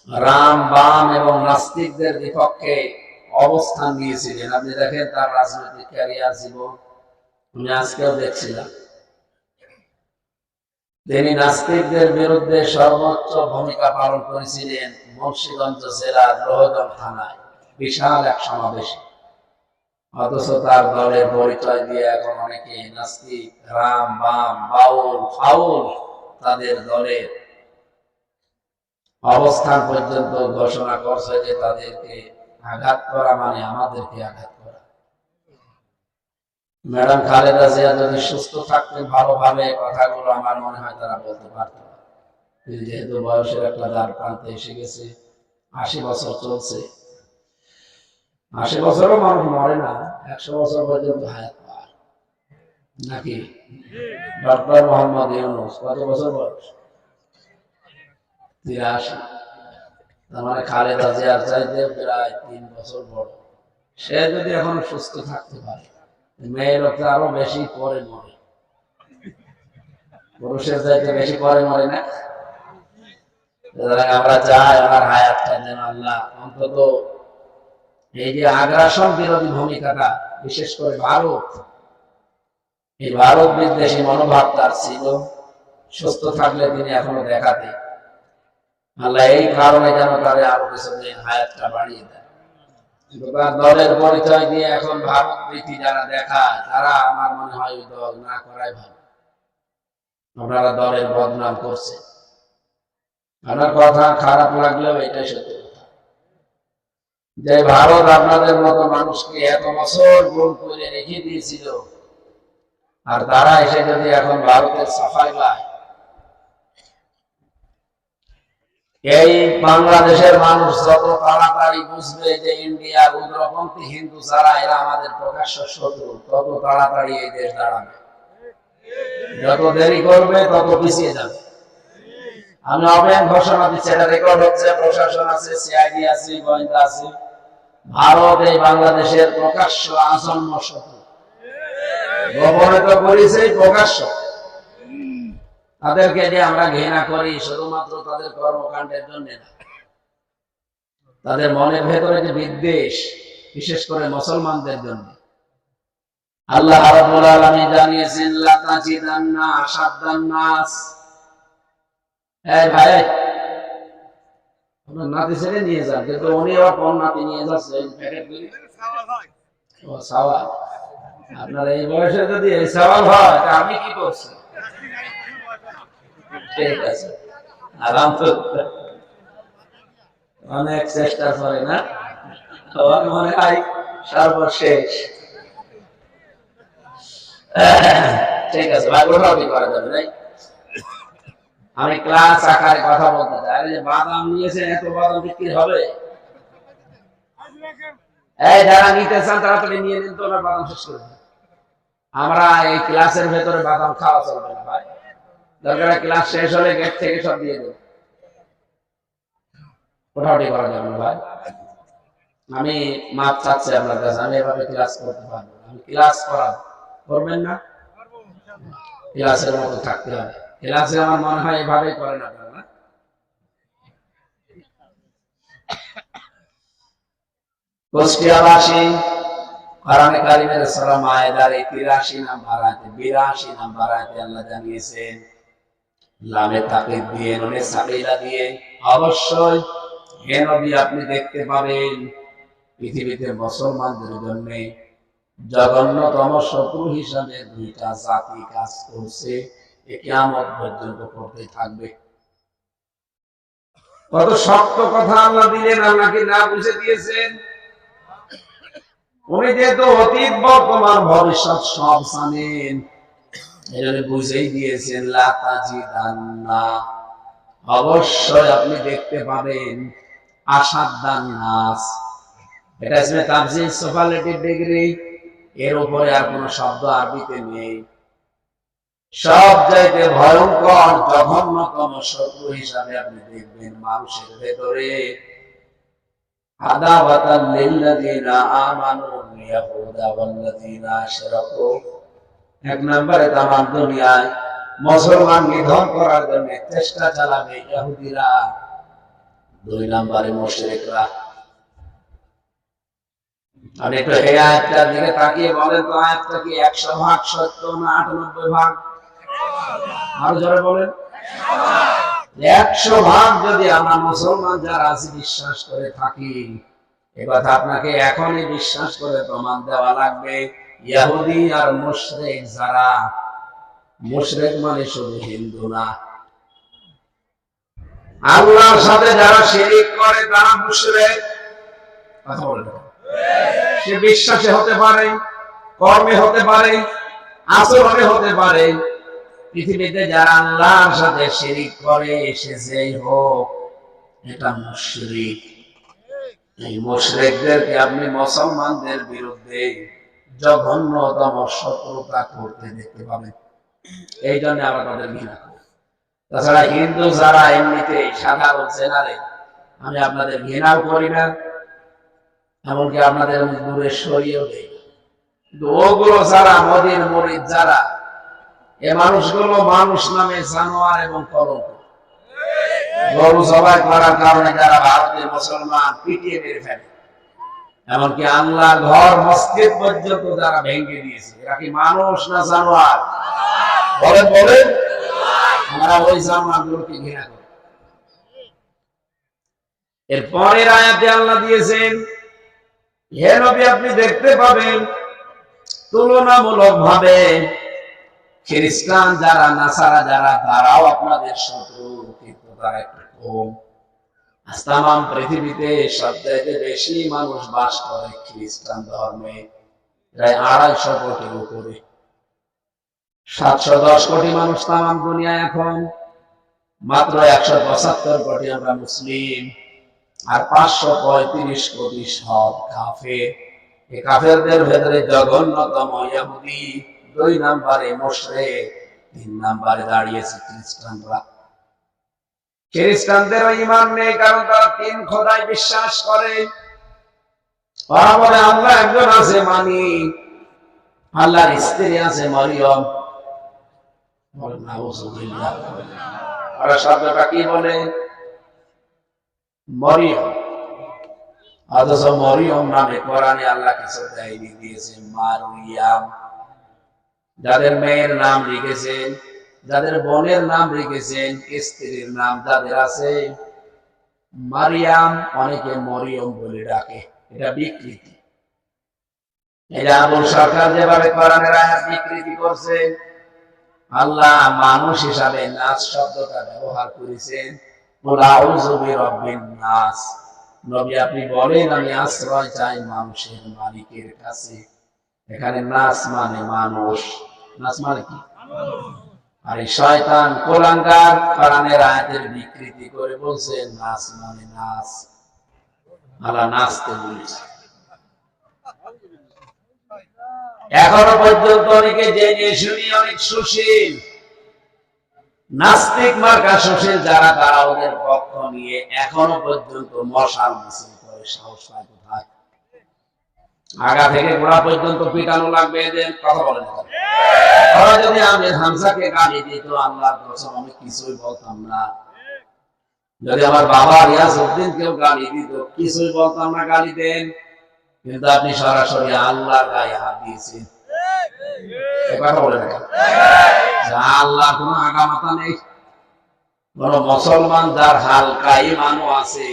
রাম বাম এবং নাস্তিকদের বিপক্ষে অবস্থান নিয়েছিলেন। আপনি দেখেন তার রাজনৈতিক ক্যারিয়ার জীবন, আমি আজকেও দেখছিলাম তিনি নাস্তিকদের বিরুদ্ধে সর্বোচ্চ ভূমিকা পালন করেছিলেন মুন্সিগঞ্জ জেলার লোহগঞ্জ থানায় বিশাল এক সমাবেশে। অথচ তার দলের পরিচয় দিয়ে এখন অনেকে নাস্তিক, রাম বাম, বাউল ফাউল তাদের দলের অবস্থান পর্যন্ত ঘোষণা করছে যে তাদেরকে আঘাত করা মানে আমাদেরকে আঘাত করা। ম্যাডাম খালেদা জিয়া যদি সুস্থ থাকতেন ভালোভাবে কথাগুলো আমার মনে হয় তারা বলতে পারত। যেহেতু বয়সের একটা দ্বার প্রান্তে এসে গেছে, ৮০ বছর চলছে, ৮০ বছরও মানুষ মরে না, ১০০ বছর পর্যন্ত হায়াত পায় নাকি? ডক্টর মোহাম্মদ ইউনূস কত বছর বয়স? ৮৩। তার মানে খালেদা জিয়ার চাইতে প্রায় ৩ বছর বড়। সে যদি এখন সুস্থ থাকতে পারে, মেয়ে লোকটা আরো বেশি পরে মরে, পুরুষের চাইতে বেশি পরে মরে না? আমরা চাই আমার হায়াতটা যেন আল্লাহ অন্তত এই যে আগ্রাসন বিরোধী ভূমিকাটা, বিশেষ করে ভারত, এই ভারত বিদ্বেষী মনোভাব তার ছিল, সুস্থ থাকলে তিনি এখনো দেখাতে আল্লাহ এই কারণে যেন তারে আরো কিছুদিন হায়াতটা বাড়িয়ে দেয়। কিন্তু তার দলের পরিচয় দিয়ে এখন ভারত প্রীতি যারা দেখায় তারা আমার মনে হয় ওই দল না করাই ভালো। আপনারা দলের বদনাম করছে, আমার কথা খারাপ লাগলেও এটাই সত্যি কথা যে ভারত আপনাদের মতো মানুষকে এত বছর গোল করে রেখে দিয়েছিল, আর তারা এসে যদি এখন ভারতের সাফাই পায়, এই বাংলাদেশের মানুষ যত তাড়াতাড়ি বুঝবে যে ইন্ডিয়ার উগ্রপন্থী হিন্দু যারা এরা আমাদের প্রকাশ্য শত্রু, তত তাড়াতাড়ি এই দেশ দাঁড়াবে। যত দেরি করবে তত পিছিয়ে যাবে। আমি অবৈধ ঘোষণা দিচ্ছি, এটা রেকর্ড হচ্ছে, প্রশাসন আছে, সিআইডি আছে, গোয়েন্দা আছে। ভারত এই বাংলাদেশের প্রকাশ্য আসন্ন শত্রু, গোপনে তো করেছে প্রকাশ্য। তাদেরকে যে আমরা ঘৃণা করি শুধুমাত্র তাদের কর্মকাণ্ডের জন্য না, তাদের মনের ভেতরে যে বিদ্বেষ, বিশেষ করে মুসলমানদের জন্য। আল্লাহ রাব্বুল আলামিন জানিয়েছেন লা তাজিদান্না আশাদ্দান নাস। এই ভাই আপনার নাতি ছেলে নিয়ে যান, কিন্তু উনি আবার কোন নাতি নিয়ে যাচ্ছে প্যাকেটগুলি? ও সওয়াল। আপনার এই বয়সে যদি এই সওয়াল হয় তা আমি কি করছি? ঠিক আছে, আরাম তো অনেক চেষ্টা করে না, আমার মনে হয় সর্বশেষ। ঠিক আছে ভাই, ওটাও করা যাবে নাই। আমি ক্লাস আকারে কথা বলতে চাই। যে বাদাম নিয়েছেন, এত বাদাম বিক্রি হবে? এই যারা নিতে চান তাড়াতাড়ি নিয়ে নিন তো, ওরা বাদাম শেষ করে। আমরা এই ক্লাসের ভেতরে বাদাম খাওয়া চলবে না ভাই, দরকার ক্লাস শেষ হলে গেট থেকে সব দিয়ে দেব, ওঠাউটি করা যাবে না ভাই। আমি মাপ চাচ্ছি আপনার কাছে, আমি এভাবে ক্লাস করতে পারবো, আমি ক্লাস করাবো, করবেন না? ক্লাসের মতো থাকতে হবে। ক্লাসে আমার মনে হয় এভাবেই করেন আপনারা। কুষ্টিয়াবাসী কোরআনে কারিমের সূরা মায়েদার 83 নাম্বার আয়াতে 82 নাম্বার আয়াতে আল্লাহ জানিয়েছেন, লামে তাকিদ দিয়ে, নুনে সাকিলা দিয়ে, অবশ্যই হে নবী আপনি দেখতে পাবেন পৃথিবীতে মুসলমানদের জন্য জঘন্যতম শত্রু হিসাবে দুইটা জাতি কাজ করছে, কিয়ামত পর্যন্ত করতে থাকবে। কত শক্ত কথা আল্লাহ দিলেন, আল্লাহ কি না বুঝে দিয়েছেন? উনি যেহেতু অতীত বর্তমান ভবিষ্যৎ সব জানেন, এজন্য বুঝেই দিয়েছেন লা তাজিদান্না, অবশ্যই আপনি দেখতে পাবেন আশাদ্দান নাস। এটা ইসমে তাফজিল সুপারলেটিভ ডিগ্রি, এর উপরে আর কোনো শব্দ আরবিতে নেই। সব চাইতে ভয়ঙ্কর জঘন্যতম শত্রু হিসাবে আপনি দেখবেন মানুষের ভেতরে আদাওয়াতাল লিল্লাযিনা আমানু ইয়াহুদা ওয়াল্লাযিনা আশরাকু। এক নম্বরে তামাম দুনিয়ায় মুসলমান নিধন করার জন্য চেষ্টা চালাবে ইহুদিরা, দুই নম্বরে মুশরিকরা। আপনি একটু এই আয়াতটার দিকে তাকিয়ে বলেন তো, আয়াতটা কি 100% সত্য না 98%? আরো জোরে বলেন। 100% যদি আমরা মুসলমান যারা আছি বিশ্বাস করে থাকি, এ কথা আপনাকে এখনই বিশ্বাস করে প্রমাণ দেওয়া লাগবে। ইহুদি আর মুশরিক যারা, মুশরিক মানে শুধু হিন্দু না, আল্লাহর সাথে যারা শিরিক করে তারা মুশরিক। কথা বলেন। সে বিশ্বাসে হতে পারে, কর্মে হতে পারে, আচরণে হতে পারে। পৃথিবীতে যারা আল্লাহর সাথে শিরিক করে সে যেই হোক, এটা মুশরিক। এই মুশরিকদেরকে আপনি মুসলমানদের বিরুদ্ধে জঘন্যতম শত্রুতা করতে দেখতে পাবেন। এই জন্য আমরা তাদের ঘৃণা করি। তাছাড়া হিন্দু যারা এমনিতেই সাধারণ জেনারেল, আমি আপনাদের ঘৃণাও করি না, এমনকি আপনাদের দূরে সরিয়েও দেই। কিন্তু ওগুলো যারা মদির মরিদ যারা, এ মানুষগুলো মানুষ নামে জানোয়ার এবং কলঙ্ক। গরু জবাই করার কারণে যারা ভারতের মুসলমান পিটিয়ে মেরে ফেলে, এমনকি আল্লাহ ঘর মসজিদ পর্যন্ত যারা ভেঙে দিয়েছে, এরা কি মানুষ না জানোয়ার? বলেন বলেন। আমরা ওই জানোয়ারগুলোকে ঘৃণা করি। এর পরের আয়াতে আল্লাহ দিয়েছেন, হে নবী আপনি দেখতে পাবেন তুলনামূলক ভাবে খ্রিস্টান যারা, নাসারা যারা, তারাও আপনাদের শত্রু, কিন্তু তারা একটু কম। তামাম পৃথিবীতে সবচাইতে বেশি মানুষ বাস করে খ্রিস্টান ধর্মে, প্রায় 250 কোটির উপরে। 710 কোটি মানুষ তামাম দুনিয়ায় এখন, মাত্র 175 কোটি আমরা মুসলিম, আর 535 কোটি সব কাফের। এই কাফেরদের ভেতরে জঘন্যতম ইহুদি, 2 নম্বরে মুশরিক, 3 নম্বরে দাঁড়িয়েছে খ্রিস্টানরা। খ্রিস্টানদেরও ঈমান নেই, কারণ তারা 3 খোদায় বিশ্বাস করে। ওরা বলে আল্লাহ একজন আছে, মানি আল্লাহর স্ত্রী আছে মরিয়ম। বলেন নাউযুবিল্লাহ। ওরা শব্দটা কি বলে? মরিয়ম। অথচ মরিয়ম নামে কোরআনে আল্লাহ কিছু দেয়নি, দিয়েছে মারিয়াম। যাদের মেয়ের নাম লিখেছেন, যাদের বোনের নাম লিখেছেন, স্ত্রীর নাম যাদের আছে মারিয়াম, অনেকে মরিয়ম বলে ডাকে। এটা বিকৃতি। এটা আবুল সরকার যেভাবে কোরআনের আয়াত বিকৃতি করছে, আল্লাহ মানুষ হিসাবে নাস শব্দটা ব্যবহার করেছেন। কুল আউযু বিরাব্বিন নাস, নবী আপনি বলেন আমি আশ্রয় চাই মানুষের মালিকের কাছে। এখানে নাস মানে মানুষ। নাস মানে কি? আর এই শয়তান কুলাঙ্গার কোরআনের আয়াতের বিকৃতি করে বলছে নাস মানে নাস। আল্লাহ নাচতে বলেছে। এখনো পর্যন্ত অনেকে জেনে শুনি অনেক সুশীল, নাস্তিক মার্কা সুশীল যারা, তারা ওদের পক্ষ নিয়ে এখনো পর্যন্ত মশাল মিছিল করে। সাহস পায় কোথায়? আগা থেকে গোড়া পর্যন্ত পিটানো লাগবে এদের। কথা বলেন। ওরা যদি আহমেদ হামজাকে গালি দিত, আল্লাহর কসম আমি কিছুই বলতাম না। যদি আমার বাবা রিয়াজউদ্দিন কেউ গালি দিত, কিছুই বলতাম না, গালি দেন। কিন্তু আপনি সরাসরি আল্লাহর গায়ে হাত দিয়েছেন। কথা বলে না, আল্লাহ কোন আগামাতা নেই। কোন মুসলমান যার হালকা ঈমানও আছে,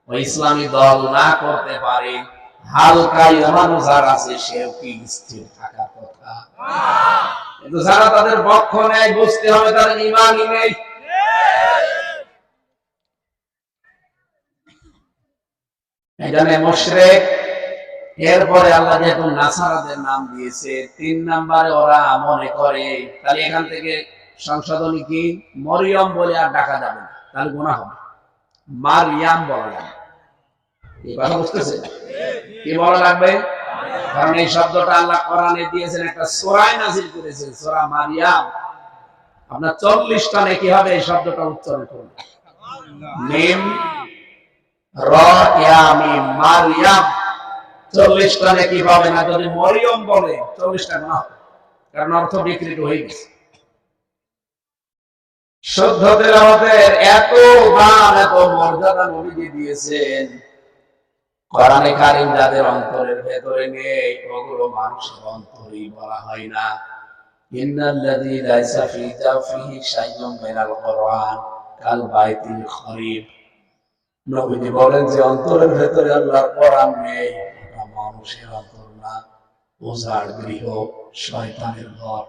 ওই ইসলামী দল না করতে পারে, হালকা ঈমানও যার আছে, সেও কি স্থির থাকার কথা? কিন্তু যারা তাদের পক্ষ নেয়, বুঝতে হবে তাদের ঈমানই নেই। এখানে মুশরিক। এরপরে আল্লাহ যেহেতু নাসারাদের নাম দিয়েছে, 3 নম্বরে ওরা মনে করে, তাহলে এখান থেকে সংশোধনী কি? মরিয়ম বলে আর ডাকা যাবে না, তাহলে গুনাহ হবে। মারিয়াম বলা যাবে। এই কথা বুঝতেছে? কি বলা লাগবে? কারণ এই শব্দটা আল্লাহ কোরআনে দিয়েছেন, একটা সূরায় নাযিল করেছেন, সূরা মারিয়াম। আপনার 40টা নেকি হবে এই শব্দটা উচ্চারণ করলে। মিম র ইয়া মিম, মারিয়াম। 40টা নেকি পাবে না। যদি মরিয়ম বলে 40টা গুনাহ হবে, কারণ অর্থ বিকৃত হয়ে গেছে। শুদ্ধ তেলাওয়াতের এত দাম, এত মর্যাদা নবীজি দিয়েছেন। কোরআনে কারীম যাদের অন্তরের ভেতরে নেই, ওগুলো মানুষের অন্তরই বলা হয় না। ইন্নাল্লাযী লাইসা ফী জাওফিহি শাইউন মিনাল কুরআন কাল বাইতিল খরিব। নবীজি বলেন যে অন্তরের ভেতরে আল্লাহর কোরআন নেই, এটা মানুষের অন্তর না, উজাড় গৃহ, শয়তানের ঘর।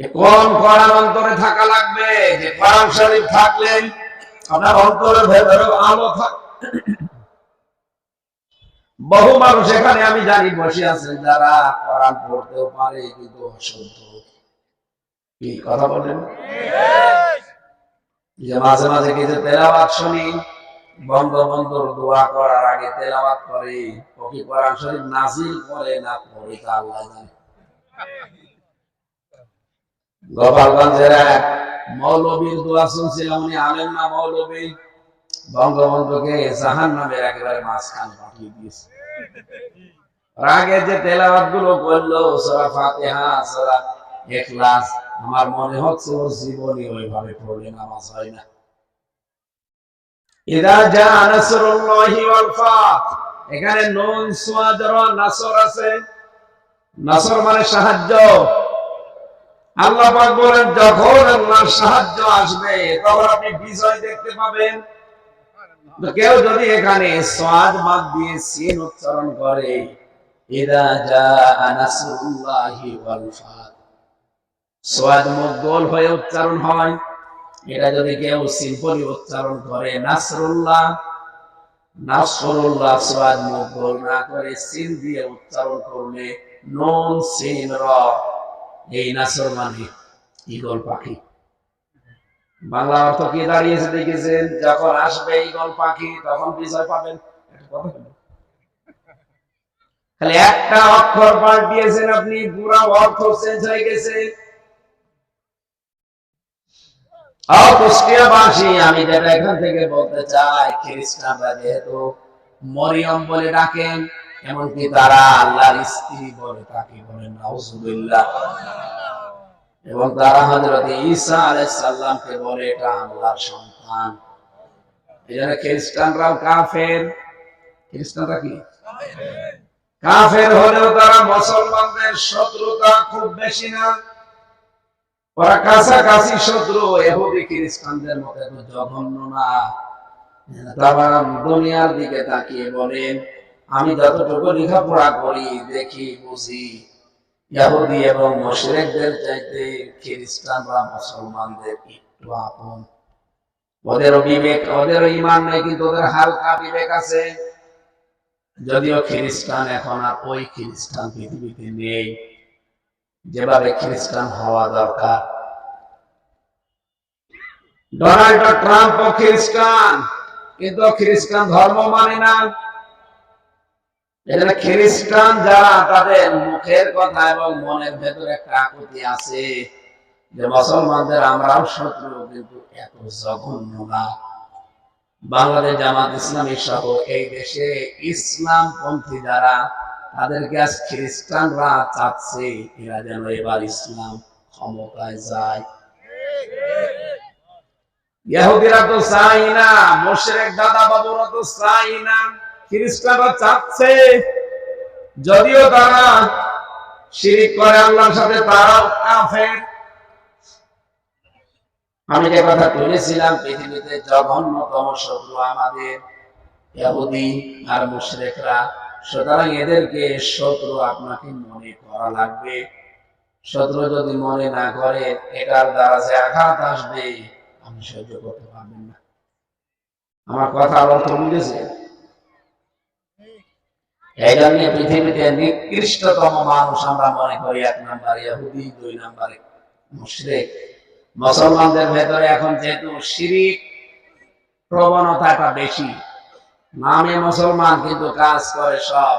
কোন কোরআন অন্তরে থাকা লাগবে? যে কোরআন শরীফ থাকলে আপনার অন্তরের ভেতরে আলো থাকবে। বহু মানুষ এখানে আমি জানি বসে আছেন যারা কোরআন পড়তেও পারে কিন্তু অশুদ্ধ। কি কথা বলেন? যে মাঝে মাঝে কিছু তেলাওয়াত শুনি, বঙ্গবন্ধুর দোয়া করার আগে তেলাওয়াত করে, ও কি কোরআন শরীফ নাজিল করে না পড়ে তা আল্লাহ জানে। গোপালগঞ্জের এক মৌলবীর দোয়া শুনছিলাম, উনি আলেম না মৌলবী, বঙ্গবন্ধুকে জাহান্নামের একেবারে মাঝখানে পাঠিয়ে দিয়েছে। আগে যে তেলাওয়াত গুলো করলো সূরা ফাতিহা, সূরা ইখলাস, আমার মনে হচ্ছে ওর জীবনে ওইভাবে পড়লে নামাজ হয় না। ইযা জা নাসরুল্লাহি ওয়াল ফাত, এখানে নুন সাদ র নাসর আছে। নাসর মানে সাহায্য। আল্লাহ পাক বলেন যখন আল্লাহর সাহায্য আসবে তখন আপনি বিজয় দেখতে পাবেন। তো কেউ যদি এখানে সাদ বাদ দিয়ে সিন উচ্চারণ করে, ইযা জা নাসরুল্লাহি ওয়াল ফাত, সাদ মুখ গোল হয়ে উচ্চারণ হয়। এটা যদি কেউ সিম্পলি উচ্চারণ করে নাসরুল্লাহ, নাসরুল্লাহ সাদ মুখ গোল না করে সিন দিয়ে উচ্চারণ করলে নুন সিন র, এই নাসর মানে ঈগল পাখি। বাংলা অর্থ কি দাঁড়িয়েছে দেখেছেন? যখন আসবে ঈগল পাখি তখন বিজয় পাবেন। খালি একটা অক্ষর পাল্টিয়েছেন আপনি, পুরো অর্থ চেঞ্জ হয়ে গেছে। কুষ্টিয়াবাসী, আমি যেটা এখান থেকে বলতে চাই, খ্রিস্টানরা যেহেতু মরিয়ম বলে ডাকেন, এমনকি তারা আল্লাহর স্ত্রী বলে তাকে বলেন নাউজুবিল্লাহ, এবং তারা হযরত ঈসা আলাইহিস সালামকে বলে এটা আল্লাহর সন্তান। এজন্য খ্রিস্টানরাও কাফের। খ্রিস্টানরা কি কাফের হলেও তারা মুসলমানদের শত্রুতা খুব বেশি না, ওরা কাছাকাছি শত্রু। ইহুদি খ্রিস্টানদের মতো এত জঘন্য না। তারা দুনিয়ার দিকে তাকিয়ে বলেন, আমি যতটুকু লেখাপড়া করি দেখি বুঝি, ইহুদি এবং মুশরিকদের চাইতে খ্রিস্টানরা মুসলমানদের একটু আপন। ওদেরও বিবেক, ওদেরও ঈমান নেই, কিন্তু ওদের হালকা বিবেক আছে। যদিও খ্রিস্টান এখন আর ওই খ্রিস্টান পৃথিবীতে নেই যেভাবে খ্রিস্টান হওয়া দরকার। ডোনাল্ড ট্রাম্প খ্রিস্টান, কিন্তু খ্রিস্টান ধর্ম মানে না। এখানে খ্রিস্টান যারা, তাদের মুখের কথা এবং মনের ভেতরে একটা আকুতি আছে যে মুসলমানদের আমরাও শত্রু, কিন্তু এত জঘন্য না। বাংলাদেশ জামাত ইসলামী সহ এই দেশে ইসলাম পন্থী যারা, তাদেরকে আজ খ্রিস্টানরা চাচ্ছে এরা যেন এবার ইসলাম ক্ষমতায় যায়। ইহুদিরা তো চাই না, মুশরিক দাদা বাবুরা তো চাই না, খ্রিস্টানরা চাচ্ছে। যদিও তারা শিরিক করে আল্লাহর সাথে, তারাও কাফের। আমি যে কথা বলেছিলাম, পৃথিবীতে জঘন্যতম শত্রু আমাদের ইহুদি আর মুশরিকরা। সুতরাং এদেরকে শত্রু আপনাকে মনে করা লাগবে। শত্রু যদি মনে না করে, এটার দ্বারা যে আঘাত আসবে আপনি সহ্য করতে পারবেন না। আমার কথা অর্থ বুঝেছে? এই জন্য পৃথিবীতে নিকৃষ্টতম মানুষ আমরা মনে করি 1 নম্বরে ইহুদি, 2 নম্বরে মুশরিক। মুসলমানদের ভেতরে এখন যেহেতু শিরিক প্রবণতাটা বেশি, নামে মুসলমান কিন্তু কাজ করে সব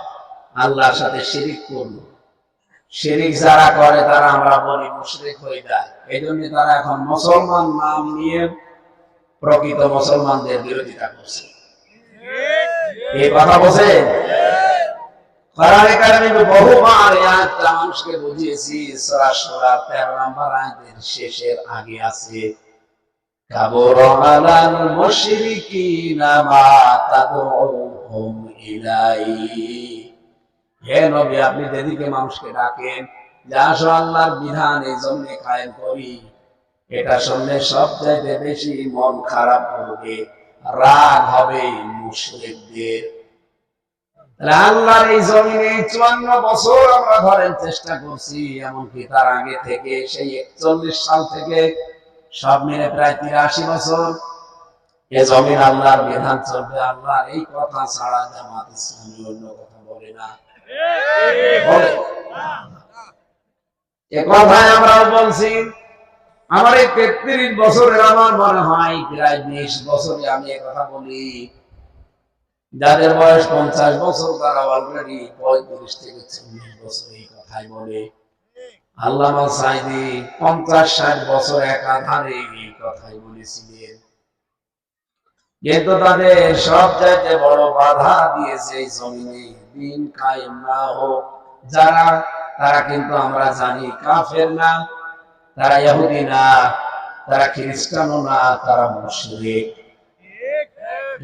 আল্লাহর সাথে শিরিক করলো। শিরিক যারা করে তারা আমরা বলি মুশরিক হয়ে যায়। এই জন্য তারা এখন মুসলমান নাম নিয়ে প্রকৃত মুসলমানদের বিরোধিতা করছে। এই কথা বলছে, কোরআনে কারিমে বহুবার এই আয়াতটা মানুষকে বুঝিয়েছি। সূরা সূরা 13 নম্বর আয়াতের শেষের আগে আছে কাবুরা আলাল মুশরিকিনা মা তাদউহুম ইলাইহি। হে নবী, আপনি যেদিকে মানুষকে ডাকেন যে আসো আল্লাহর বিধান এই জমিনে কায়েম করি, এটা শুনলে সবচাইতে বেশি মন খারাপ হবে, রাগ হবে মুশরিকদের। আল্লাহর এই জমিনে 54 বছর আমরা ধরেন চেষ্টা করছি, এমনকি তার আগে থেকে সেই 41 সাল থেকে সব মিলে প্রায় 83 বছর এ জমিন আল্লাহর বিধান চলবে। আল্লাহ এই কথা ছাড়া জামাত ইসলামী অন্য কথা বলে না, বলে এ কথাই আমরাও বলছি। আমার এই 33 বছরের আমার মনে হয় প্রায় 20 বছরে আমি এ কথা বলি। যাদের বয়স 50 বছর তারা অলরেডি 35 থেকে 40 বছর এই কথাই বলে। আল্লামা সাঈদী 50-60 বছর একাধারে এই কথাই বলেছিলেন। কিন্তু তাদের সবচাইতে বড় বাধা দিয়েছে এই জমিনে দিন কায়েম না হোক যারা, তারা কিন্তু আমরা জানি কাফের না, তারা ইহুদি না, তারা খ্রিস্টানও না, তারা মুশরিক।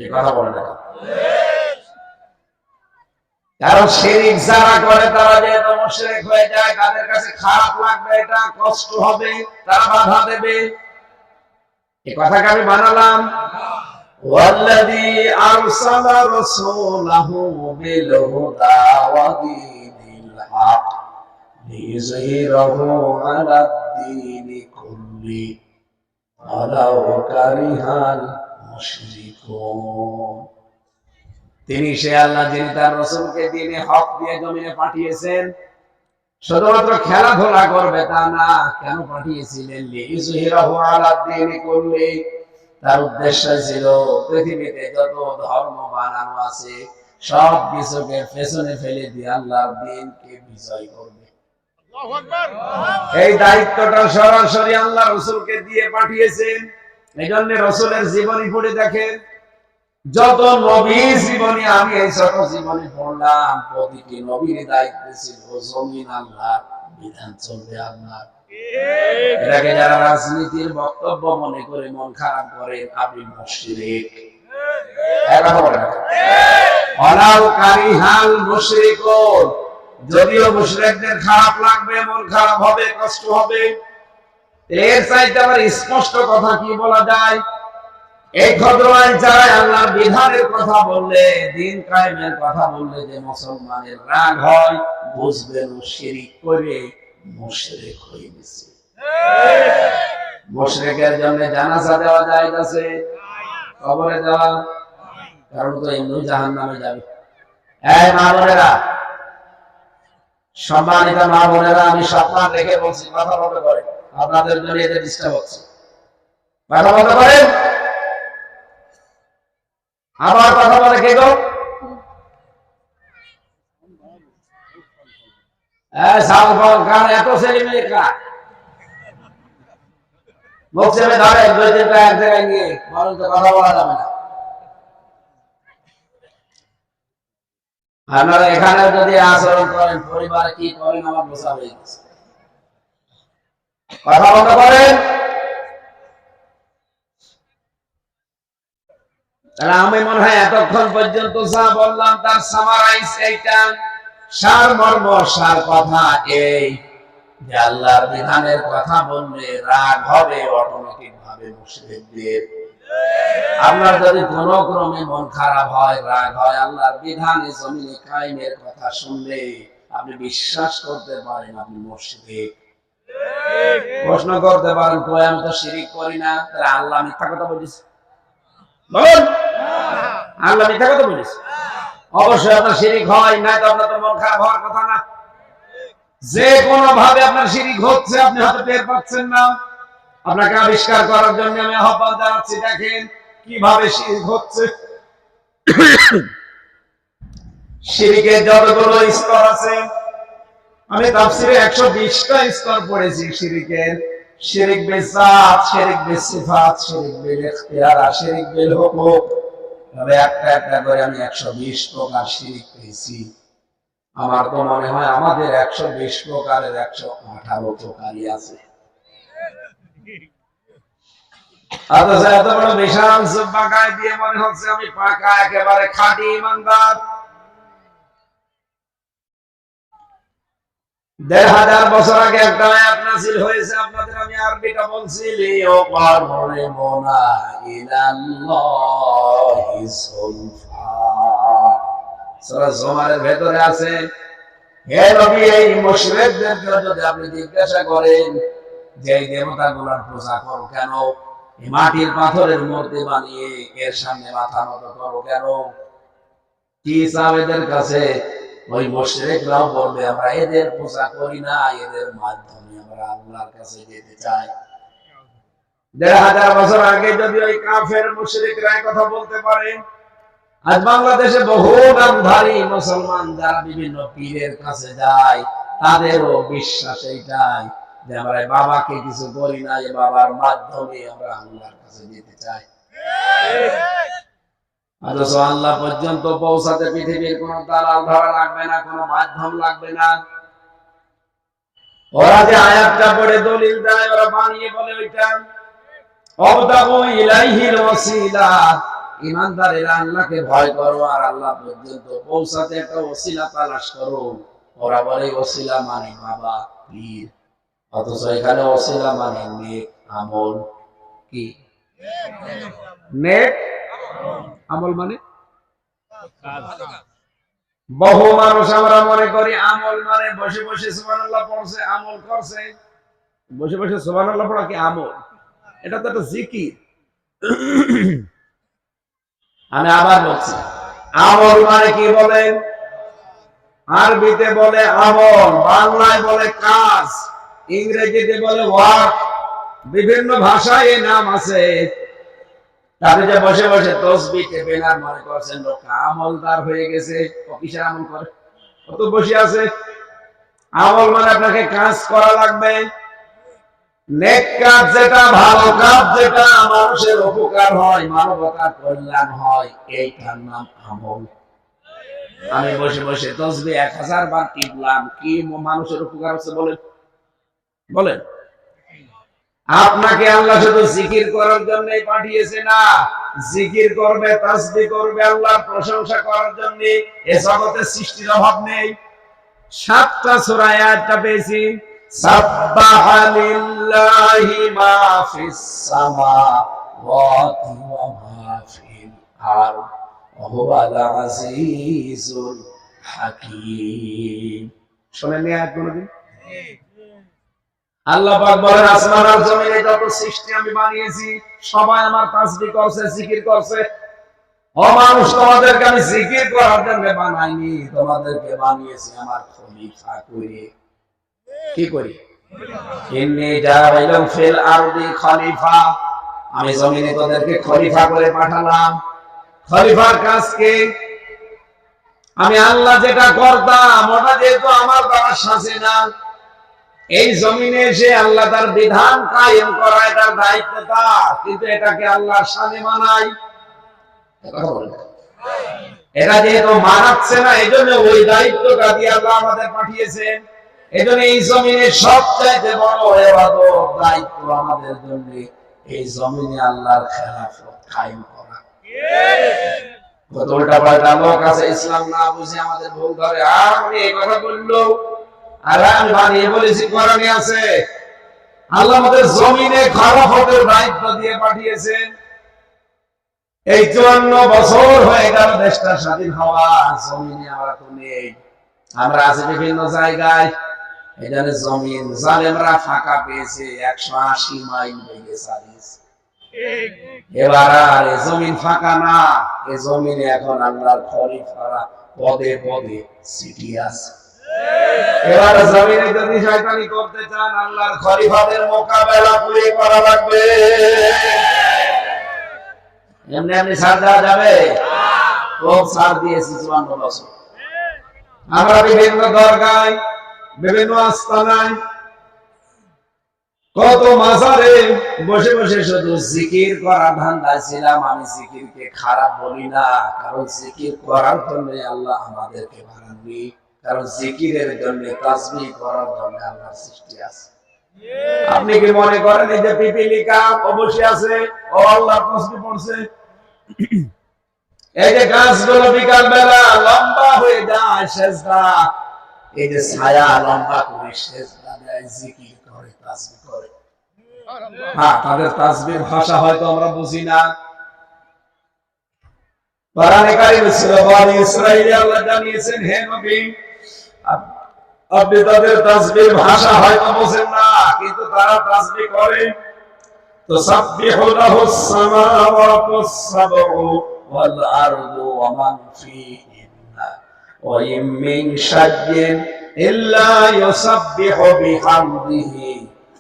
এই কথা বলে না? কারণ শিরক যারা করে তারা যেহেতু মুশরিক হয়ে যায়, তাদের কাছে খারাপ লাগবে, এটা কষ্ট হবে, তারা বাধা দেবে। এই কথাকে আমি বানালাম। ওয়াল্লাযী আরসালা রাসূলাহু বিল হুদা ওয়া দীনিল হক লিইয়ুযহিরাহু আলাদ দীনি কুল্লি ওয়ালাউ কারিহাল মুশরিকুন। তিনি সে আল্লাহ যিনি তার রাসূলকে দ্বীনে হক দিয়ে জমিনে পাঠিয়েছেন। শুধুমাত্র খেলাধুলা করবে তা না, কেন পাঠিয়েছিলেন? লিইয়ুযহিরাহু আলাদ দীনি কুল্লি, তার উদ্দেশ্য ছিল পৃথিবীতে যত ধর্ম বানানো আছে সব কিছুকে পেছনে ফেলে দিয়ে আল্লাহর দ্বীনকে বিজয় করবে। আল্লাহু আকবার। এই দায়িত্বটা সরাসরি আল্লাহ রাসূলকে দিয়ে পাঠিয়েছেন। এইজন্য রাসূলের জীবনী পড়ে দেখেন, যত নবী জীবনী আমি এই ছোট জীবনী পড়লাম, প্রতিটি নবীর দায়িত্ব ছিল জমিন আল্লাহর বিধান চলবে আল্লাহ। এটাকে যারা রাজনীতির বক্তব্য মনে করে মন খারাপ করেন, আপনি মুশরিক। ওয়ালাউ কারিহাল মুশরিকুন, যদিও মুশরিকদের খারাপ লাগবে, মন খারাপ হবে, কষ্ট হবে, এর চাইতে আবার স্পষ্ট কথা কি বলা যায়? এই খদরায় যারা আল্লাহর বিধানের কথা বললে, দিন কায়েমের কথা বললে যে মুসলমানের রাগ হয়, বুঝবেন শিরক করে মুশরিক হয়ে গেছে। মুশরিকের জন্য জানাজা দেওয়া জায়েজ আছে? কবরে দেওয়া? কারণ তো এমনি জাহান্নামে যাবে। এই মা বোনেরা, সম্মানিত মা বোনেরা, আমি সম্মান রেখে বলছি, কথা বলতে পারে, আপনাদের জন্য এতে ডিস্টার্ব হচ্ছে, কথা বলতে পারেন। আবার কথা বলে কে গো? এত ছেলে মেয়ে কার বলছে ধরে 2-3টা এক জায়গায় নিয়ে বলেন তো, কথা বলা যাবে না। আপনারা এখানে যদি আচরণ করেন, পরিবারে কি করেন আমার বোঝা হয়ে গেছে। কথা বলতে পারেন। তাহলে আমি মনে হয় এতক্ষণ পর্যন্ত যা বললাম তার সামারাইজ এইটা, সারমর্ম, সার কথা এই যে আল্লাহর বিধানের কথা বললে রাগ হবে অটোমেটিক ভাবে মুশরিকদের। আপনার যদি কোনো ক্রমে মন খারাপ হয়, রাগ হয়, আল্লাহর বিধানে জমিনে কায়েমের কথা শুনলে আপনি বিশ্বাস করতে পারেন আপনি মুশরিক। প্রশ্ন করতে পারেন, কই আমি তো শিরক করি না, তাহলে আল্লাহ মিথ্যা কথা বলেছে? বলুন, আল্লাহ মিথ্যা কথা বলেছে? অবশ্যই আপনার শিরক হয়, না তো আপনার তো মন খারাপ হওয়ার কথা না। যে কোনো ভাবে আপনার শিরক হচ্ছে, আপনি হয়তো টের পাচ্ছেন না। আপনাকে আবিষ্কার করার জন্য আমি আহ্বান জানাচ্ছি, দেখেন কিভাবে শিরক হচ্ছে। শিরকের যতগুলো স্তর আছে, আমি তাফসীরে 120টা স্তর পড়েছি শিরকের। শিরক বিল যাত, শিরক বিল সিফাত, শিরক বিল ইখতিয়ার, শিরক বিল হুকুক, তবে একটা একটা করে আমি 120 প্রকার শিরক পেয়েছি। আমার তো মনে হয় আমাদের 120 প্রকারের 118 প্রকারই আছে। অথচ এত বড় বিশাল জুব্বা গায়ে দিয়ে মনে হচ্ছে আমি পাকা একেবারে খাঁটি ইমানদার। ১,৫০০ বছর আগে একটা আয়াত নাযিল হয়েছে, আপনাদের আমি আরবিটা বলছি, লিয়াকাররিবুনা ইলাল্লাহি সুলফা। সূরা জুমারের ভেতরে আছে, হে নবী এই মুশরিকদেরকে যদি আপনি জিজ্ঞাসা করেন যে এই দেবতাগুলোর পূজা করো কেন, এই মাটির পাথরের মূর্তি বানিয়ে এর সামনে মাথা নত করো কেন, কি চাও এদের কাছে, ওই মুশরিকরাও বলবে আমরা এদের পূজা করি না, এদের মাধ্যমে আমরা আল্লাহর কাছে যেতে চাই। ১,৫০০ বছর আগে যদি ওই কাফের মুশরিকরা কথা বলতে পারে, আজ বাংলাদেশে বহু নামধারী মুসলমান যারা বিভিন্ন পীরের কাছে যায়, তাদেরও বিশ্বাস এইটাই যে আমরা বাবাকে কিছু বলি না, এই বাবার মাধ্যমে আমরা আল্লাহর কাছে যেতে চাই। অথচ আল্লাহ পর্যন্ত পৌঁছাতে পৃথিবীর কোন দালাল ধরা লাগবে না, কোন মাধ্যম লাগবে না। ওরা যে আয়াতটা পড়ে দলিল দেয়, ওরা বানিয়ে বলে ওইটা অবতাগু ইলাইহিল ওয়াসিলা, ঈমানদারেরা আল্লাহকে ভয় করো আর আল্লাহ পর্যন্ত পৌঁছাতে একটা ওসিলা তালাশ করো। ওরা বলে ওসিলা মানে বাবা, পীর। অথচ এখানে ওসিলা মানে নেক আমল। কি নেক আমল মানে? বহু মানুষ আমরা মনে করি আমল মানে বসে বসে সুবহানাল্লাহ পড়ছে, আমল করছে। বসে বসে সুবহানাল্লাহ পড়া কি আমল? এটা তো একটা জিকির। আমি আবার বলছি, আমল মানে কি বলেন? আরবিতে বলে আমল, বাংলায় বলে কাজ, ইংরেজিতে বলে ওয়ার্ক, বিভিন্ন ভাষায় এই নাম আছে। তাহলে যে বসে বসে তসবিহ টেপেন আর মনে করছেন লোক আমলদার হয়ে গেছে, কিসের আমল করে? কত বসে আছে। আমল মানে আপনাকে কাজ করা লাগবে, নেক কাজ যেটা, ভালো কাজ যেটা, মানুষের উপকার হয়, মানবতার কল্যাণ হয়, এইটার নাম আমল। আমি বসে বসে তসবিহ 1000 বার টিপলাম, কি মানুষের উপকার হচ্ছে বলেন? বলেন। আপনাকে আল্লাহ শুধু জিকির করার জন্যই পাঠিয়েছে না, জিকির করবে, তাসবিহ করবে, আল্লাহর প্রশংসা করার জন্য। এই জগতে সৃষ্টির অভাব নেই। 7টা সূরা আয়াতটা পেয়েছি, সাব্বাহা লিল্লাহি মা ফিস সামাওয়াতি ওয়া মা ফিল আরদ ওয়া হুয়াল আজিজুল হাকীম। শুনেন এই আয়াত কোনদিন? আল্লাহ পাক বলেন আসমান আর জমিনে যত সৃষ্টি আমি বানিয়েছি সবাই আমার তাসবিহ করছে, জিকির করছে। ও মানুষ, তোমাদেরকে আমি জিকির করার জন্য বানাইনি, তোমাদেরকে বানিয়েছি আমার খলিফা করে। কি করি? ইন্নী জাইলুন ফিল আরদি খলিফা, আমি জমিনে তোদেরকে খলিফা করে পাঠালাম। খলিফার কাজ কি? আমি আল্লাহ যেটা করতাম ওটা যেহেতু আমার দ্বারা সাজে না, এই জমিনে এসে আল্লাহ তার বিধান কায়েম করা এটার দায়িত্ব তার, কিন্তু এটাকে আল্লাহর সামনে মানাই, এটা যেহেতু মানাচ্ছে না, এই জন্য ওই দায়িত্বটা দিয়ে আল্লাহ আমাদের পাঠিয়েছেন। এই জন্য এই জমিনে সবচাইতে বড় ইবাদত, দায়িত্ব আমাদের জন্য এই জমিনে আল্লাহর খেলাফত কায়েম করা। কত উল্টা পাল্টা লোক আছে, ইসলাম না বুঝে আমাদের ভুল ধরে, আর উনি এই কথা বললো আর আমি বানিয়ে বলেছি কোরআনে আছে। আল্লাহ আমাদের জমিনে খেলাফতের দায়িত্ব দিয়ে পাঠিয়েছেন। এই 54 বছর হয়ে গেল দেশটা স্বাধীন হওয়া, জমিনে আমরা তো নেই, আমরা আছি বিভিন্ন জায়গায়। এখানে জমিন জালেমরা ফাঁকা পেয়েছে, 180 মাইল বেগে চালিয়েছে। এবার আর এই জমিন ফাঁকা না, এই জমিনে এখন আল্লাহর খলিফারা পদে পদে সিটি আছে। এবার জমিনে যদি শয়তানি করতে চান, আল্লাহর খলিফাদের মোকাবেলা করে করা লাগবে। এমনি এমনি ছাড় দেওয়া যাবে? খুব ছাড় দিয়েছি 54 বছর। আমরা বিভিন্ন দরগায়, বিভিন্ন আস্তানায়, কত মাজারে বসে বসে শুধু জিকির করা ধান্দায় ছিলাম। আমি জিকিরকে খারাপ বলি না, কারণ জিকির করার জন্য আল্লাহ আমাদেরকে বানাননি, কারণ জিকিরের জন্য, তাসবিহ করার জন্য আল্লাহর সৃষ্টি আছে। আপনি কি মনে করেন এই যে পিপিলিকা অবশ্যই আছে ও আল্লাহর তাসবিহ পড়ছে? এই যে গাছগুলো বিকাল বেলা লম্বা হয়ে যায় সেজদা, এই যে ছায়া লম্বা করে সেজদা দেয়, জিকির করে, তাসবিহ করে। হ্যাঁ, তাদের তাসবিহর ভাষা হয়তো আমরা বুঝি না। কোরআনে কারিমে সূরা বনী ইসরাঈলে আল্লাহ জানিয়েছেন, হে নবী, আপনি তাদের তাসবিহর ভাষা হয়তো বোঝেন না, কিন্তু তারা তাসবিহ করে। তুসাব্বিহু লাহুস সামাওয়াতুস সাবউ ওয়াল আরদু ওয়া মান ফীহিন্না ওয়া ইন মিন শাইইন ইল্লা ইউসাব্বিহু বিহামদিহি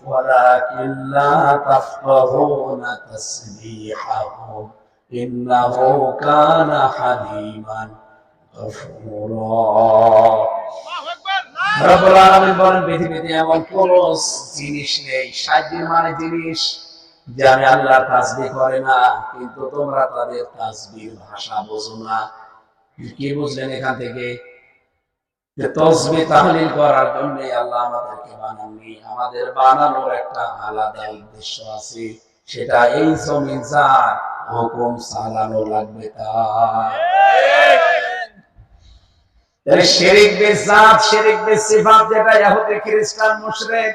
ওয়ালাকিন লা তাফকাহুনা তাসবিহাহুম ইন্নাহু কানা হালিমান গফুরা। রব্বুল আলামিন বলেন, পৃথিবীতে এমন কোন জিনিস নেই, সাহায্যের মানে জিনিস, যে আমি আল্লাহর তাসবিহ করে না, কিন্তু তোমরা তাদের তাসবিহর ভাষা বোঝো না। কি বুঝলেন এখান থেকে? যে তাসবিহ তাহলিল করার জন্য আল্লাহ আমাদেরকে বানাননি, আমাদের বানানোর একটা আলাদা উদ্দেশ্য আছে, সেটা এই জমিন যার হুকুম চালানো লাগবে তার। শিরক বিজাত, শিরক বিসিফাত, যেটা ইহুদি খ্রিস্টান মুশরিক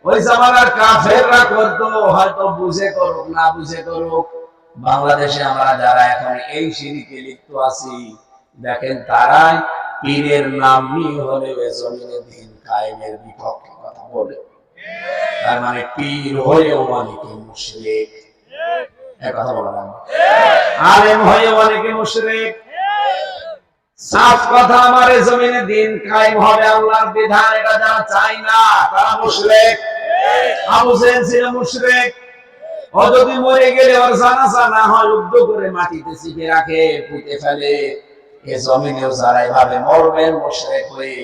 ওই জামানার কাফেররা করতো, হয়তো বুঝে করুক না বুঝে করুক। বাংলাদেশে আমরা যারা এখন এই শিরকে লিপ্ত আছি, দেখেন তারাই পীরের নাম নিয়ে হলে জমিনে দিন কায়েমের বিপক্ষে কথা বলে। তার মানে পীর হয়েও অনেকে মুশরিক, এক কথা বললাম, আলেম হয়েও অনেকে মুশরিক। সাফ কথা, আমার এই জমিনে দিন কায়েম হবে, আল্লাহর বিধান, এটা যারা চায় না তারা মুশরিক। আবু জেহেল ছিল মুশরিক। ও যদি মরে গেলে ওর জানাজা না হয়, উদ্ধ করে মাটিতে চিপে রাখে, পুঁতে ফেলে। এই জমিনেও যারা এভাবে মরবেন মুশরিক হয়ে,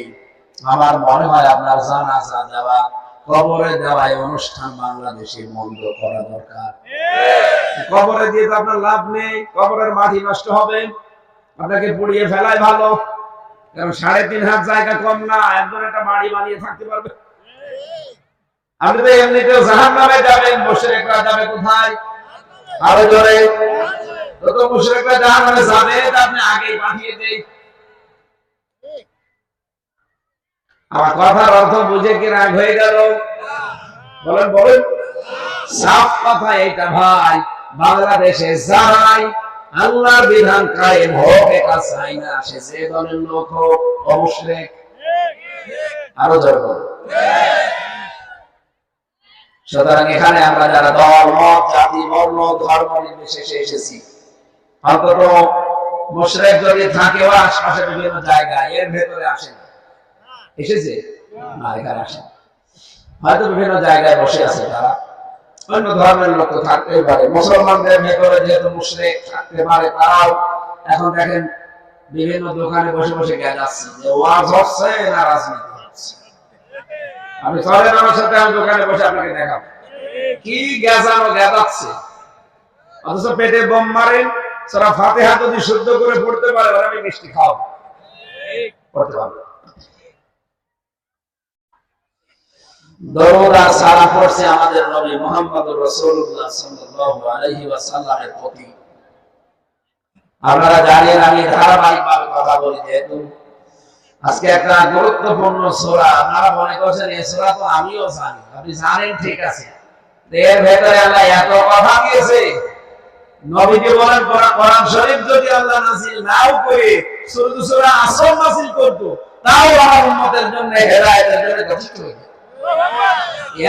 আমার মনে হয় আপনার জানাজা দেওয়া, কবরে দেওয়া এই অনুষ্ঠান বাংলাদেশে বন্ধ করা দরকার। কবরে দিয়ে তো আপনার লাভ নেই, কবরের মাটি নষ্ট হবে, আপনাকে পুড়িয়ে ফেলাই ভালো। কারণ 3.5 হাত জায়গা কম না, একজন একটা বাড়ি বানিয়ে থাকতে পারবে। আপনি তো এমনিতেও জাহান্নামে যাবেন, মুশরিকরা যাবে কোথায়? আরো জোরে। তো মুশরিকরা জাহান্নামে যাবে, তা আপনি আগেই পাঠিয়ে দেন। আমার কথার অর্থ বুঝে কি রাগ হয়ে গেল? বলেন বলেন। সাফ কথা এটা ভাই, বাংলাদেশে যারাই আল্লাহর বিধান কায়েম হোক এটা চাই না, সে যে দলের লোক হোক, অবশ্যই। আরো জোরে বলুন। সুতরাং এখানে আমরা যারা দল, মত, জাতি, বর্ণ, ধর্ম নির্বিশেষে এসেছি, অন্তত মুশরিক যদি থাকে ও আশপাশে বিভিন্ন জায়গায়, এর ভেতরে আসে না, এসেছে না, এখানে আসে, হয়তো বিভিন্ন জায়গায় বসে আছে তারা, অন্য ধর্মের লোক তো থাকতেই পারে। মুসলমানদের ভেতরে যেহেতু মুশরিক থাকতে পারে, তারাও এখন দেখেন বিভিন্ন দোকানে বসে বসে গেজাচ্ছে যে ওয়াজ হচ্ছে না রাজনীতি হচ্ছে। আমি চলেন আমার সাথে, আমি দোকানে বসে আপনাকে দেখাবো কি গেজানো গেজাচ্ছে, অথচ পেটে বোম মারেন। সূরা ফাতিহা যদি শুদ্ধ করে পড়তে পারে, আর আমি মিষ্টি খাও পড়তে পারবো। দরুদ আর সালাম পড়ছে আমাদের নবী মুহাম্মদুর রাসূলুল্লাহ সাল্লাল্লাহু আলাইহি ওয়াসাল্লামের প্রতি। আপনারা জানেন আমি ধারাবাহিকভাবে কথা বলি, যেহেতু আজকে একটা গুরুত্বপূর্ণ সূরা, আপনারা মনে করছেন এই সূরা তো আমিও জানি, আপনি জানেন ঠিক আছে, এর ভেতরে আল্লাহ এত কথা দিয়েছে। নবীজি বলেন, কোরআন শরীফ যদি আল্লাহ নাযিল নাও করে শুধু সূরা আসর নাযিল করত, তাও আমার উম্মতের জন্য হেদায়েতের জন্য যথেষ্ট হতো।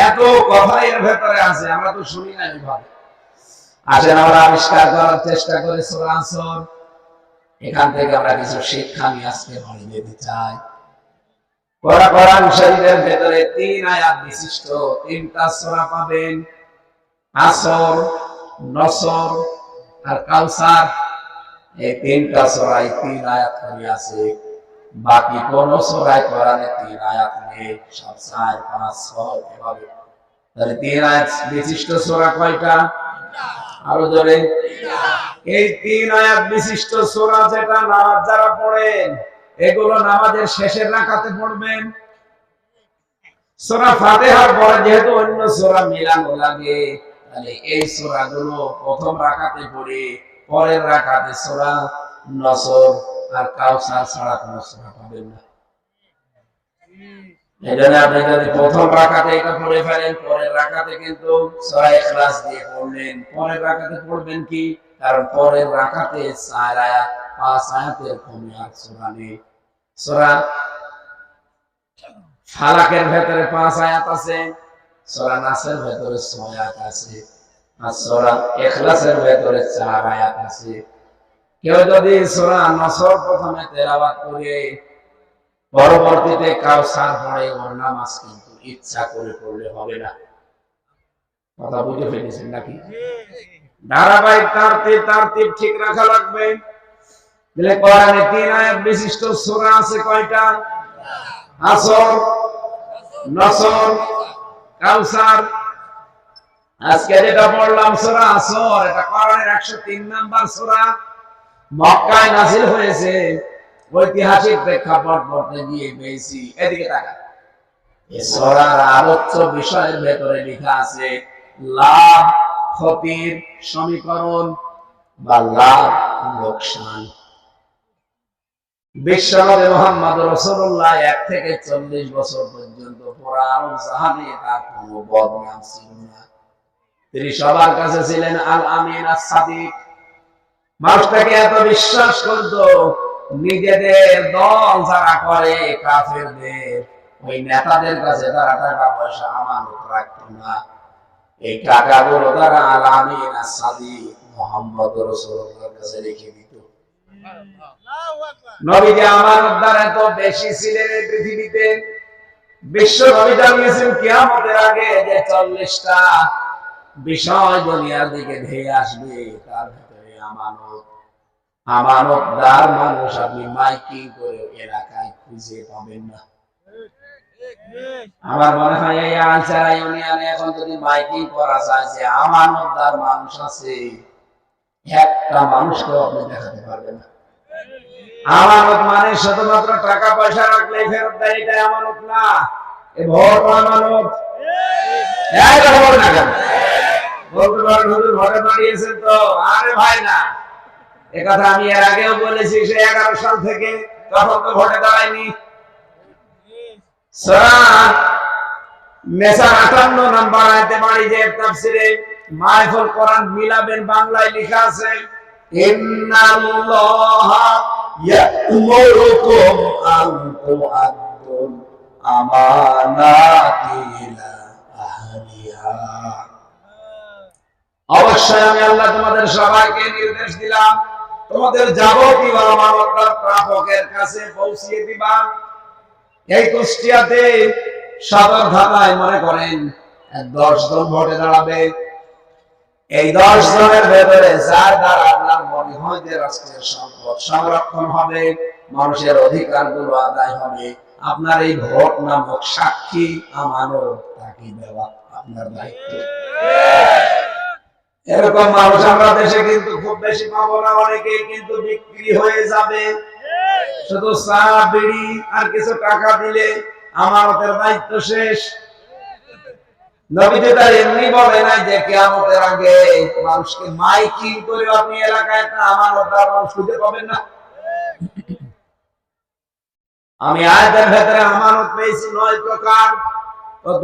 এত কথা এর ভেতরে আছে, আমরা তো শুনি না এইভাবে। আসেন আমরা আবিষ্কার করার চেষ্টা করি সূরা আসর। এখান থেকে আমরা কিছু শিক্ষা নিয়ে আজকে বাড়ি যেতে চাই। কোরআন শরীফের ভেতরে 3 আয়াত বিশিষ্ট 3টা সূরা পাবেন, আসর, নসর আর কাউসার। এই 3টা সূরায় 3 আয়াত করে আছে, বাকি কোন সূরায় কোরআনে 3 আয়াত নেই, সব 4, 5, 6 এভাবে। তাহলে 3 আয়াত বিশিষ্ট সূরা কয়টা? আরো জোরে। এই 3 আয়াত বিশিষ্ট সূরা যেটা নামাজ যারা পড়েন, এগুলো নামাজের শেষের রাকাতে পড়বেন। সূরা ফাতিহার পরে যেহেতু অন্য সূরা মিলানো লাগে, তাহলে এই সূরাগুলো প্রথম রাকাতে পড়ে পরের রাকাতে সূরা নসর আর কাউসার ছাড়া কোনো সূরা পাবেন না। এজন্য আপনি যদি প্রথম রাকাতে এটা পড়ে ফেলেন, পরের রাকাতে কিন্তু সূরা ইখলাস দিয়ে পড়লেন। পরের রাকাতে পড়বেন কি? কারণ পরের রাকাতে 4 আয়াত 5 আয়াতের কমে আর সূরা নেই। সূরা ফালাকের ভেতরে 5 আয়াত আছে, সূরা নাসের ভেতরে 6 আয়াত আছে, আর সূরা ইখলাসের ভেতরে 4 আয়াত আছে। কেউ যদি সূরা নসর প্রথমে তেলাওয়াত করে পরবর্তীতে কাউসার পড়ে, ওর নামাজ কিন্তু ইচ্ছা করে পড়লে হবে না। কথা বুঝে ফেলেছেন নাকি? ধারাবাহিক তারতিব ঠিক রাখা লাগবে। তাহলে কোরআনে 3 আয়াত বিশিষ্ট সূরা আছে কয়টা? আসর, নসর, কাউসার। আজকে যেটা পড়লাম সূরা আসর, এটা কোরআনের 103 নাম্বার সূরা, মক্কায় নাযিল হয়েছে। ঐতিহাসিক প্রেক্ষাপট পড়তে গিয়ে পেয়েছি, এদিকে তাকান। এই সূরার আলোচ্য বিষয়ের ভেতরে লেখা আছে লাভ ক্ষতির সমীকরণ বা লাভ লোকসান। বিশ্বনবী মুহাম্মদ রাসূলুল্লাহ 1 থেকে 40 বছর পর্যন্ত পুরা আরব জাহানে তার কোনো বদনাম ছিল না। তিনি সবার কাছে ছিলেন আল আমিন আস-সাদিক। মানুষটাকে এত বিশ্বাস করত, নিজেদের দল যারা করে কাফেরদের ওই নেতাদের কাছে তারা টাকা পয়সা আমানত রাখতো না। এই টাকাগুলো তারা আল আমিন আস-সাদিক মুহাম্মদ রাসূলুল্লাহর কাছে রেখে দিত। নবীজি আমানতদার এত বেশি ছিলেন এই পৃথিবীতে। বিশ্ব নবী জানিয়েছেন কিয়ামতের আগে যে 40টা বিষয় দুনিয়ার দিকে ধেয়ে আসবে, তার ভিতরে আমানতদার মানুষ আপনি মাইকিং করে এলাকায় খুঁজে পাবেন না। আমার মনে হয় এই আলচারা ইউনিয়নে এখন যদি মাইকিং করা যায় যে আমানতদার মানুষ আছে, একটা মানুষকে আপনি দেখাতে পারবেন না। আমানত মানে শুধুমাত্র টাকা পয়সা রাখলে ফেরত দেয়, এটা আমানত না। এ ভোট আমানত। বলতে পারেন হুজুর ভোটে দাঁড়িয়েছেন তো, আরে ভাই না, এ কথা আমি এর আগেও বলেছি, সে 11 সাল থেকে, তখন তো ভোটে দাঁড়ায়নি। সূরা নিসা 58 নাম্বার আয়াতে বাড়ি যে তাফসিরে মাহফুল কোরআন মিলাবেন, বাংলায় লেখা আছে ইন্নাল্লাহা ইয়া'মুরুকুম আন তুআদ্দুল আমানাতি ইলা আহলিহা। অবশ্যই আমি আল্লাহ তোমাদের সবাইকে নির্দেশ দিলাম, তোমাদের যাবতীয় আমানত প্রাপকের কাছে পৌঁছিয়ে দিবা। এই কুষ্টিয়াতে সদর ঢাকায় মনে করেন 10 জন ভোটে দাঁড়াবে। এই 10 জনের ভেতরে যার দ্বারা আপনার মনে হয় যে রাষ্ট্রের সম্পদ সংরক্ষণ হবে, মানুষের অধিকারগুলো আদায় হবে, আপনার এই ভোট নামক সাক্ষী আমানত তাকে দেওয়া আপনার দায়িত্ব। এরকম মানুষ আমরা দেশে কিন্তু খুব বেশি পাবো না। অনেকেই কিন্তু বিক্রি হয়ে যাবে, শুধু চা বিড়ি আর কিছু টাকা দিলে আমানতের দায়িত্ব শেষ। নবীজি তার এমনি বলে নাই যে কিয়ামতের আগে মানুষকে মাইকিং করে আপনি এলাকায় একটা আমানতদার মানুষ খুঁজে পাবেন না। আমি আয়াতের ভেতরে আমানত পেয়েছি 9 প্রকার। কত?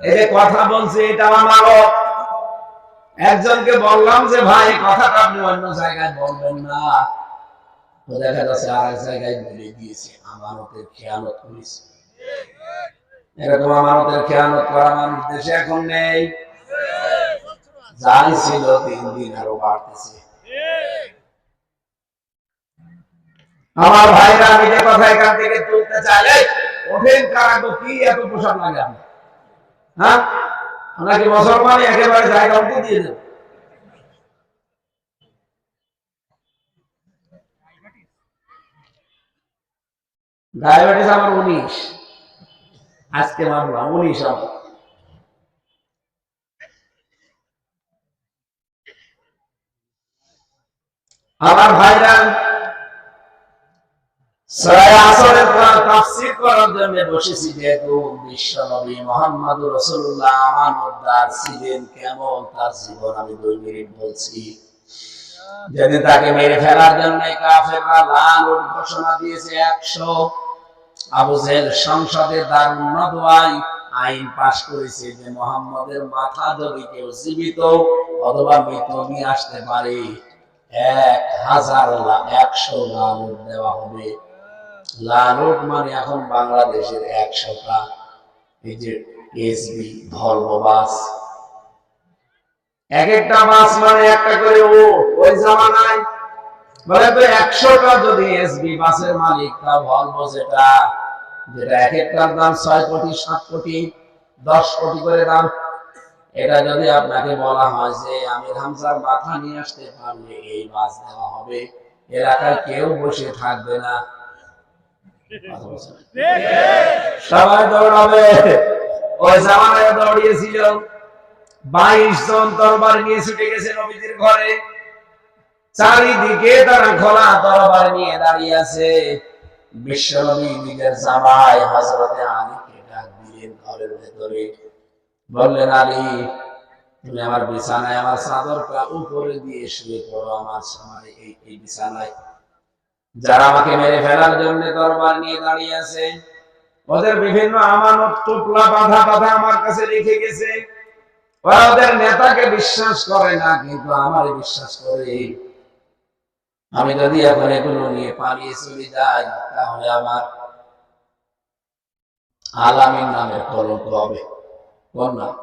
এই যে কথা বলছি এটা আমানত। একজনকে বললাম যে ভাই কথাটা আপনি অন্য জায়গায় বলবেন না, তো দেখা যাচ্ছে আর এক জায়গায় বলে দিয়েছে, আমানতের খেয়ানত করেছে। এরকম আমানতের খেয়ানত করা মানুষ দেশে এখন নেই, যাই ছিল দিন দিন আরো বাড়তেছে। আমার ভাইরা, আমি যে কথা এখান থেকে তুলতে চাই, ওঠেন কারাগো, কি এত পোশাক লাগে আপনার? হ্যাঁ, আমরা কি মুসলমানই একেবারে জায়গা উঠে দিয়ে দেব? ডায়াবেটিস আমার 19, আজকে মামলা 19 আমার। আমার ভাইরা, করার জন্য বসেছি, যেহেতু বিশ্বনবী মুহাম্মদুর রাসূলুল্লাহ আমানতদার ছিলেন, কেমন তার জীবন আমি 2 মিনিট বলছি। যেদিন তাকে মেরে ফেলার জন্য কাফেররা লাল উট ঘোষণা দিয়েছে 100, আবু জেহেল সংসদে দারুন নদওয়ায় আইন পাশ করেছে যে মুহাম্মদের মাথা যদি কেউ জীবিত অথবা মৃত নিয়ে আসতে পারে 1,100 লাল উট দেওয়া হবে। লাল উট মানে এখন বাংলাদেশের 100টা এই যে এসবি ভলভো বাস, এক একটা বাস মানে একটা করে উট। ওই জামানায় বলে তো 100টা যদি এসবি বাসের মালিক, তা ভলভো যেটা এক একটার দাম 6 কোটি 7 কোটি 10 কোটি করে দাম, এটা যদি আপনাকে বলা হয় যে আমির হামজার মাথা নিয়ে আসতে পারলে এই বাস দেওয়া হবে, এলাকায় কেউ বসে থাকবে না, সবাই দৌড়াবে। ওই জামানায় দৌড়িয়েছিল 22 জন তরবারি নিয়ে ছুটে গেছে নবীজির ঘরে, চারিদিকে তারা খোলা তরবারি নিয়ে দাঁড়িয়ে আছে। বিশ্বনবী নিজের জামাই হযরতে আলীকে ডাক দিলেন ঘরের ভেতরে, বললেন আলী, তুমি আমার বিছানায় আমার চাদরটা উপরে দিয়ে শুয়ে পড়ো, আমার সামনে এই বিছানায় যারা আমাকে মেরে ফেলার জন্য তরবারি নিয়ে দাঁড়িয়ে আছে, ওদের বিভিন্ন আমানত টুকলা বাঁধা বাঁধা আমার কাছে রেখে গেছে। ওরা ওদের নেতাকে বিশ্বাস করে না, কিন্তু আমার বিশ্বাস করে। আমি যদি এখন এগুলো নিয়ে পালিয়ে চলে যাই, তাহলে আমার আলামিন নামের কলঙ্ক হবে। কোন নাম?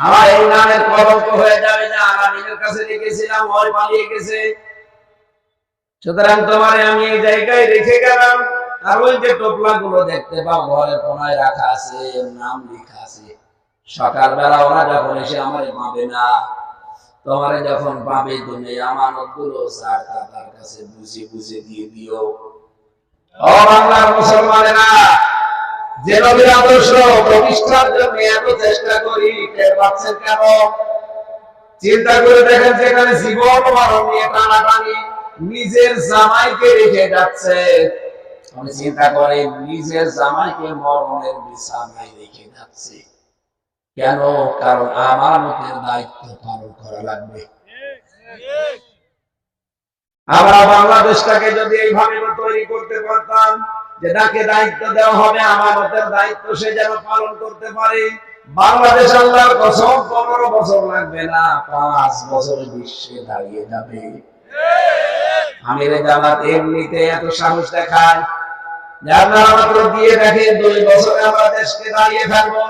আমার এই নামের কলঙ্ক হয়ে যাবে যে আলামিনের কাছে রেখেছিলাম, ওই পালিয়ে গেছে। সুতরাং তোমারে আমি এই জায়গায় রেখে গেলাম। আর ওই যে টোপলা গুলো দেখতে পাও ঘরে কোনায় রাখা আছে, নাম লেখা আছে। সকালবেলা ওরা যখন এসে আমারে পাবে না, তোমারে যখন পাবে তুমি আমানত গুলো তার কাছে বুঝে বুঝে দিয়ে দিও। ও বাংলার মুসলমানেরা, যে নবীর আদর্শ প্রতিষ্ঠার জন্য এত চেষ্টা করি, টের পাচ্ছেন কেন? চিন্তা করে দেখেন, যেখানে জীবন মরণ নিয়ে টানাটানি, নিজের জামাইকে রেখে যাচ্ছে। আমি চিন্তা করে নিজের জামাইকে মরণের বিছানায় রেখে যাচ্ছে কেন? কারণ আমানতের দায়িত্ব পালন করা লাগবে। আমরা বাংলাদেশটাকে যদি এইভাবে তৈরি করতে পারতাম যে তাকে দায়িত্ব দেওয়া হবে, আমানতের দায়িত্ব সে যেন পালন করতে পারে, বাংলাদেশ আল্লাহর কসম 15 বছর লাগবে না, 5 বছরে বিশ্বে দাঁড়িয়ে যাবে। আমিরে জামাত এমনিতে এত সাহস দেখায় যে আপনারা মাত্র দিয়ে দেখেন 2 বছরে আমরা দেশকে দাঁড়িয়ে ফেলবো।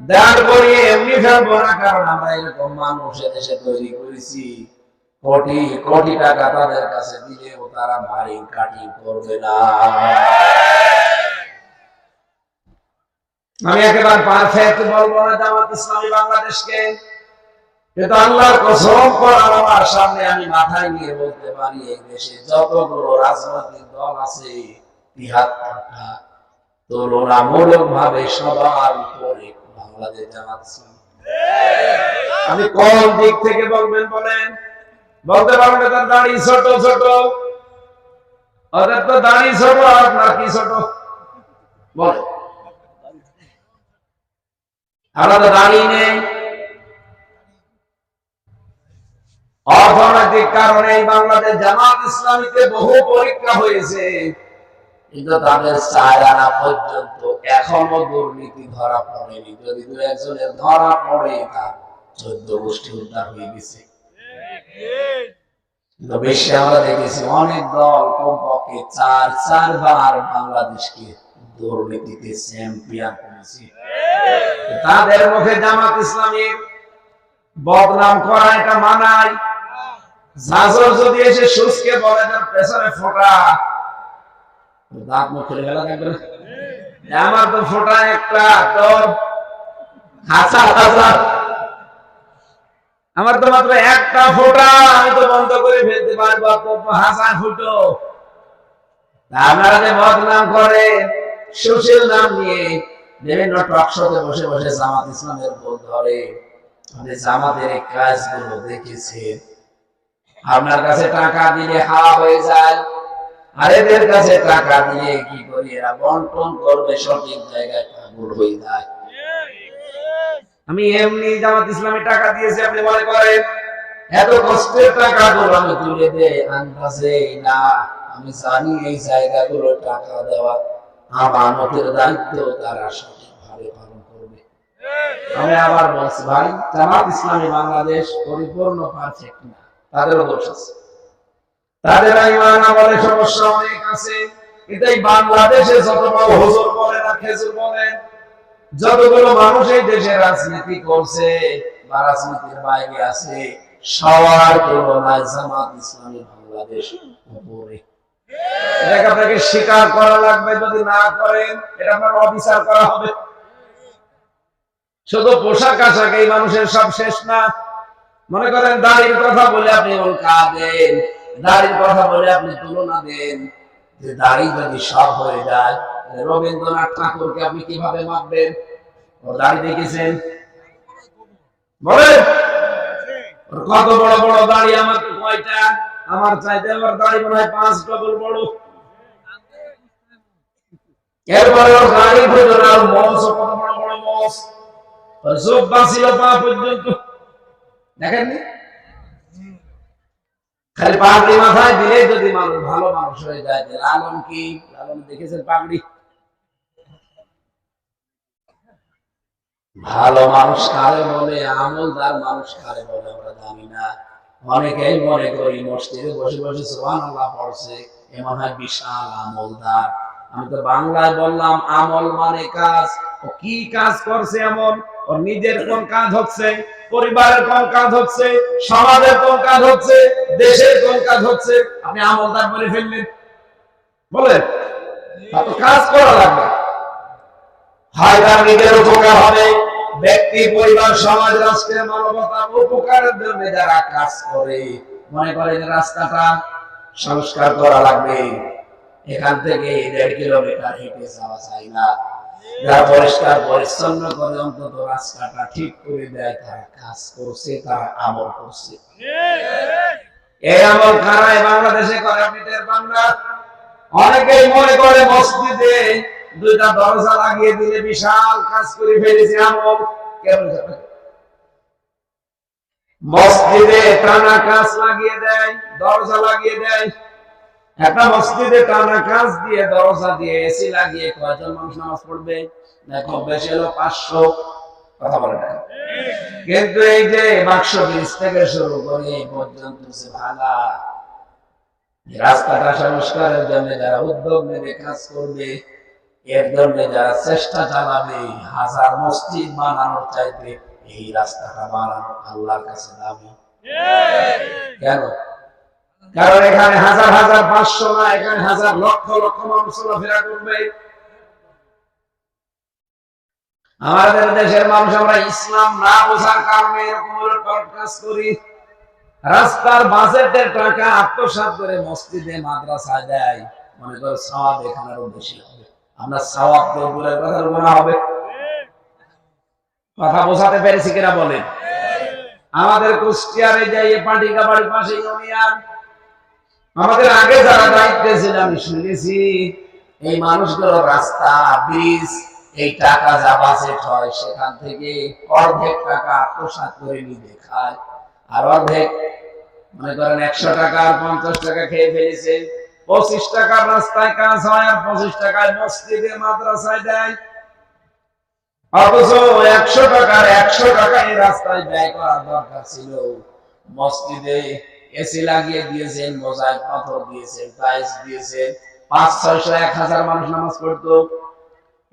দাঁড় করিয়ে এমনি ফেলবো না, কারণ আমরা এরকম মানুষ দেশে তৈরি করেছি, কোটি কোটি টাকা তাদের কাছে দিলেও তারা মারি কাটি করবে না। আমি একেবারে পারফেক্ট বলবো না জামাত ইসলামী বাংলাদেশকে, কিন্তু আল্লাহর কসম করার আমার সামনে আমি মাথায় নিয়ে বলতে পারি, এই দেশে যতগুলো রাজনৈতিক দল আছে 73টা তুলনামূলক ভাবে সবার উপরে বাংলাদেশ জামাত ইসলামী। আপনি কোন দিক থেকে বলবেন বলেন? বলতে পারবেন তার দাড়ি ছোট ছোট, ওদের তো দাড়ি ছোট, আপনার কি ছোট? বলে আমরা তো দাড়ি নেই। অর্থনৈতিক কারণে বাংলাদেশ জামাত ইসলামীতে বহু পরীক্ষা হয়েছে, কিন্তু তাদের 4 আনা পর্যন্ত এখনো দুর্নীতি ধরা পড়েনি। যদি 2-1 ধরা পড়ে, তার 14 গোষ্ঠী উদ্ধার হয়ে গেছে। বিশ্বে আমরা দেখেছি অনেক দল কমপক্ষে 4 বার বাংলাদেশকে দুর্নীতিতে চ্যাম্পিয়ন করেছে। তাদের মুখে জামাত ইসলামীর বদনাম করা এটা মানায়। জাজর যদি এসে সুসকে বলে তার পেছনে ফোঁটা, দাঁত মুখ খুলে গেল, আমার তো ফোঁটা একটা, তোর হাজার হাজার, আমার তো মাত্র একটা ফোঁটা, আমি তো বন্ধ করে ফেলতে পারবো, হাজার ফুটো। আপনারা যে বদনাম করে সুশীল নাম নিয়ে বিভিন্ন টক শোতে বসে বসে জামাত ইসলামের ভুল ধরে, আপনি জামাতের এই কাজগুলো দেখেছেন। আপনার কাছে টাকা দিলে হাওয়া হয়ে যায়, আর এদের কাছে টাকা দিয়ে কি করি, এরা বন্টন করবে, সঠিক জায়গায় ভুল হয়ে যায়। আমি এমনি জামাত ইসলামী টাকা দিয়েছি আপনি মনে করেন এত কষ্টের টাকাগুলো আমি তুলে দেই আনতাছে না। আমি জানি এই জায়গাগুলো টাকা দেওয়া আমানতের দায়িত্ব তারা সঠিকভাবে পালন করবে। আমি আবার বলছি ভাই, জামাত ইসলামী বাংলাদেশ পরিপূর্ণ পারফেক্ট না, তাদেরও দোষ আছে, তাদের ইমান আমলে সমস্যা অনেক আছে। কিন্তু এই বাংলাদেশে যত বড় হুজুর বলেন আর খেজুর বলেন, যতগুলো মানুষ এই দেশে রাজনীতি করছে বা রাজনীতির বাইরে আছে, সবার তুলনায় জামাত ইসলামী বাংলাদেশ উপরে। এটাকে আপনাকে স্বীকার করা লাগবে, যদি না করেন এটা আপনার অবিচার করা হবে। শুধু পোশাক আশাক এই মানুষের সব শেষ না। মনে করেন দাড়ির কথা বলে আপনি কাঁদেন, দাড়ির কথা বলে আপনি তুলনা দেন, যে দাড়ি যদি সব হয়ে যায়, রবীন্দ্রনাথ ঠাকুরকে আপনি কিভাবে মাপবেন? ও দাড়ি দেখেছেন? বলেন কত বড় বড় দাড়ি, আমার তো কয়টা, আমার চাইতে আমার দাড়ি মনে হয় 5 ডবল বড়। এরপরে ওর দাড়ি ভেতরে আর মস, কত বড় বড় মস, চোখ বাঁচিল পা পর্যন্ত, দেখেননি? খালি পাগড়ি মাথায় দিলে যদি মানুষ ভালো মানুষ হয়ে যায়। লালন কি, লালন দেখেছেন পাগড়ি? ভালো মানুষ কারে বলে, আমলদার মানুষ কারে বলে আমরা জানি না। অনেকেই মনে করি মসজিদে বসে বসে সুবহানাল্লাহ পড়ছে এ মনে হয় বিশাল আমলদার। আমি তো বাংলায় বললাম আমল মানে কাজ। ও কি কাজ করছে এমন? ওর নিজের কোন কাজ হচ্ছে, পরিবারের কোন কাজ হচ্ছে, সমাজের কোন কাজ হচ্ছে, দেশের কোন কাজ হচ্ছে, আপনি আমলদার বলে ফেললেন? বলেন, কাজ করা লাগবে, হয় তার নিজের উপকার হবে, ব্যক্তি, পরিবার, সমাজ, রাষ্ট্রের মানবতার উপকারের জন্য যারা কাজ করে, মনে করে যে রাস্তাটা সংস্কার করা লাগবে, এখান থেকে 1.5 কিলোমিটার হেঁটে যাওয়া যায় না, যারা পরিষ্কার পরিচ্ছন্ন করে অন্তত রাস্তাটা ঠিক করে দেয়, তারা কাজ করছে, তারা আমল করছে। এই আমল কারাই বাংলাদেশে করে আপনি টের পান না। অনেকেই মনে করে মসজিদে 2টা দরজা লাগিয়ে দিলে বিশাল কাজ করে ফেলেছে আমল। কেন যাবে? মসজিদে টানা কাজ লাগিয়ে দেয়, দরজা লাগিয়ে দেয়। একটা মসজিদে টানা কাজ দিয়ে, দরজা দিয়ে, এসি লাগিয়ে কয়জন মানুষ নামাজ পড়বে? দেখো বেশি হলো 500, কথা বলে না। কিন্তু এই যে বাক্স ব্রিজ থেকে শুরু করে এই পর্যন্ত ভাঙা, রাস্তাটা সংস্কারের জন্য যারা উদ্যোগ নেবে, কাজ করবে, এর জন্য যারা চেষ্টা চালাবে, 1000 মসজিদ বানানোর চাইতে এই রাস্তাটা বানানো আল্লাহর কাছে দামি। কেন? কারণ এখানে হাজার হাজার, 500 না, এখানে হাজার লক্ষ লক্ষ মানুষ চলাফেরা করবে। আমাদের দেশের মানুষ আমরা ইসলাম না বোঝার কারণে এরকম কাজ করি। রাস্তার বাজেটের টাকা আত্মসাৎ করে মসজিদে, মাদ্রাসায় দেয়, মনে করে সওয়াব এখানেও বেশি হবে। আমরা সওয়াব তো দূরের কথা, গুনাহ হবে। কথা বোঝাতে পেরেছি কিনা বলেন? আমাদের কুষ্টিয়ারে যাই পাটিকা বাড়ির পাশে ইউনিয়ন, আমাদের আগে যারা দায়িত্বে ছিল আমি শুনেছি এই মানুষগুলো রাস্তা, ব্রিজ, এই টাকা যা বাজেট হয় সেখান থেকে অর্ধেক টাকা আত্মসাৎ করে নিয়ে খায়, আর অর্ধেক মনে করেন 100 টাকা আর 50 টাকা খেয়ে ফেলেছে। 25 টাকার রাস্তায় কাজ হয় আর 25 টাকায় মসজিদে, মাদ্রাসায় দেয়। অথচ 100 টাকার 100 টাকা এই রাস্তায় ব্যয় করার দরকার ছিল, মসজিদে এসি লাগিয়ে দিয়েছেন, মোজাইক পাথর দিয়েছেন, টাইলস দিয়েছেন, 500, 600, 1000 মানুষ নামাজ পড়তো।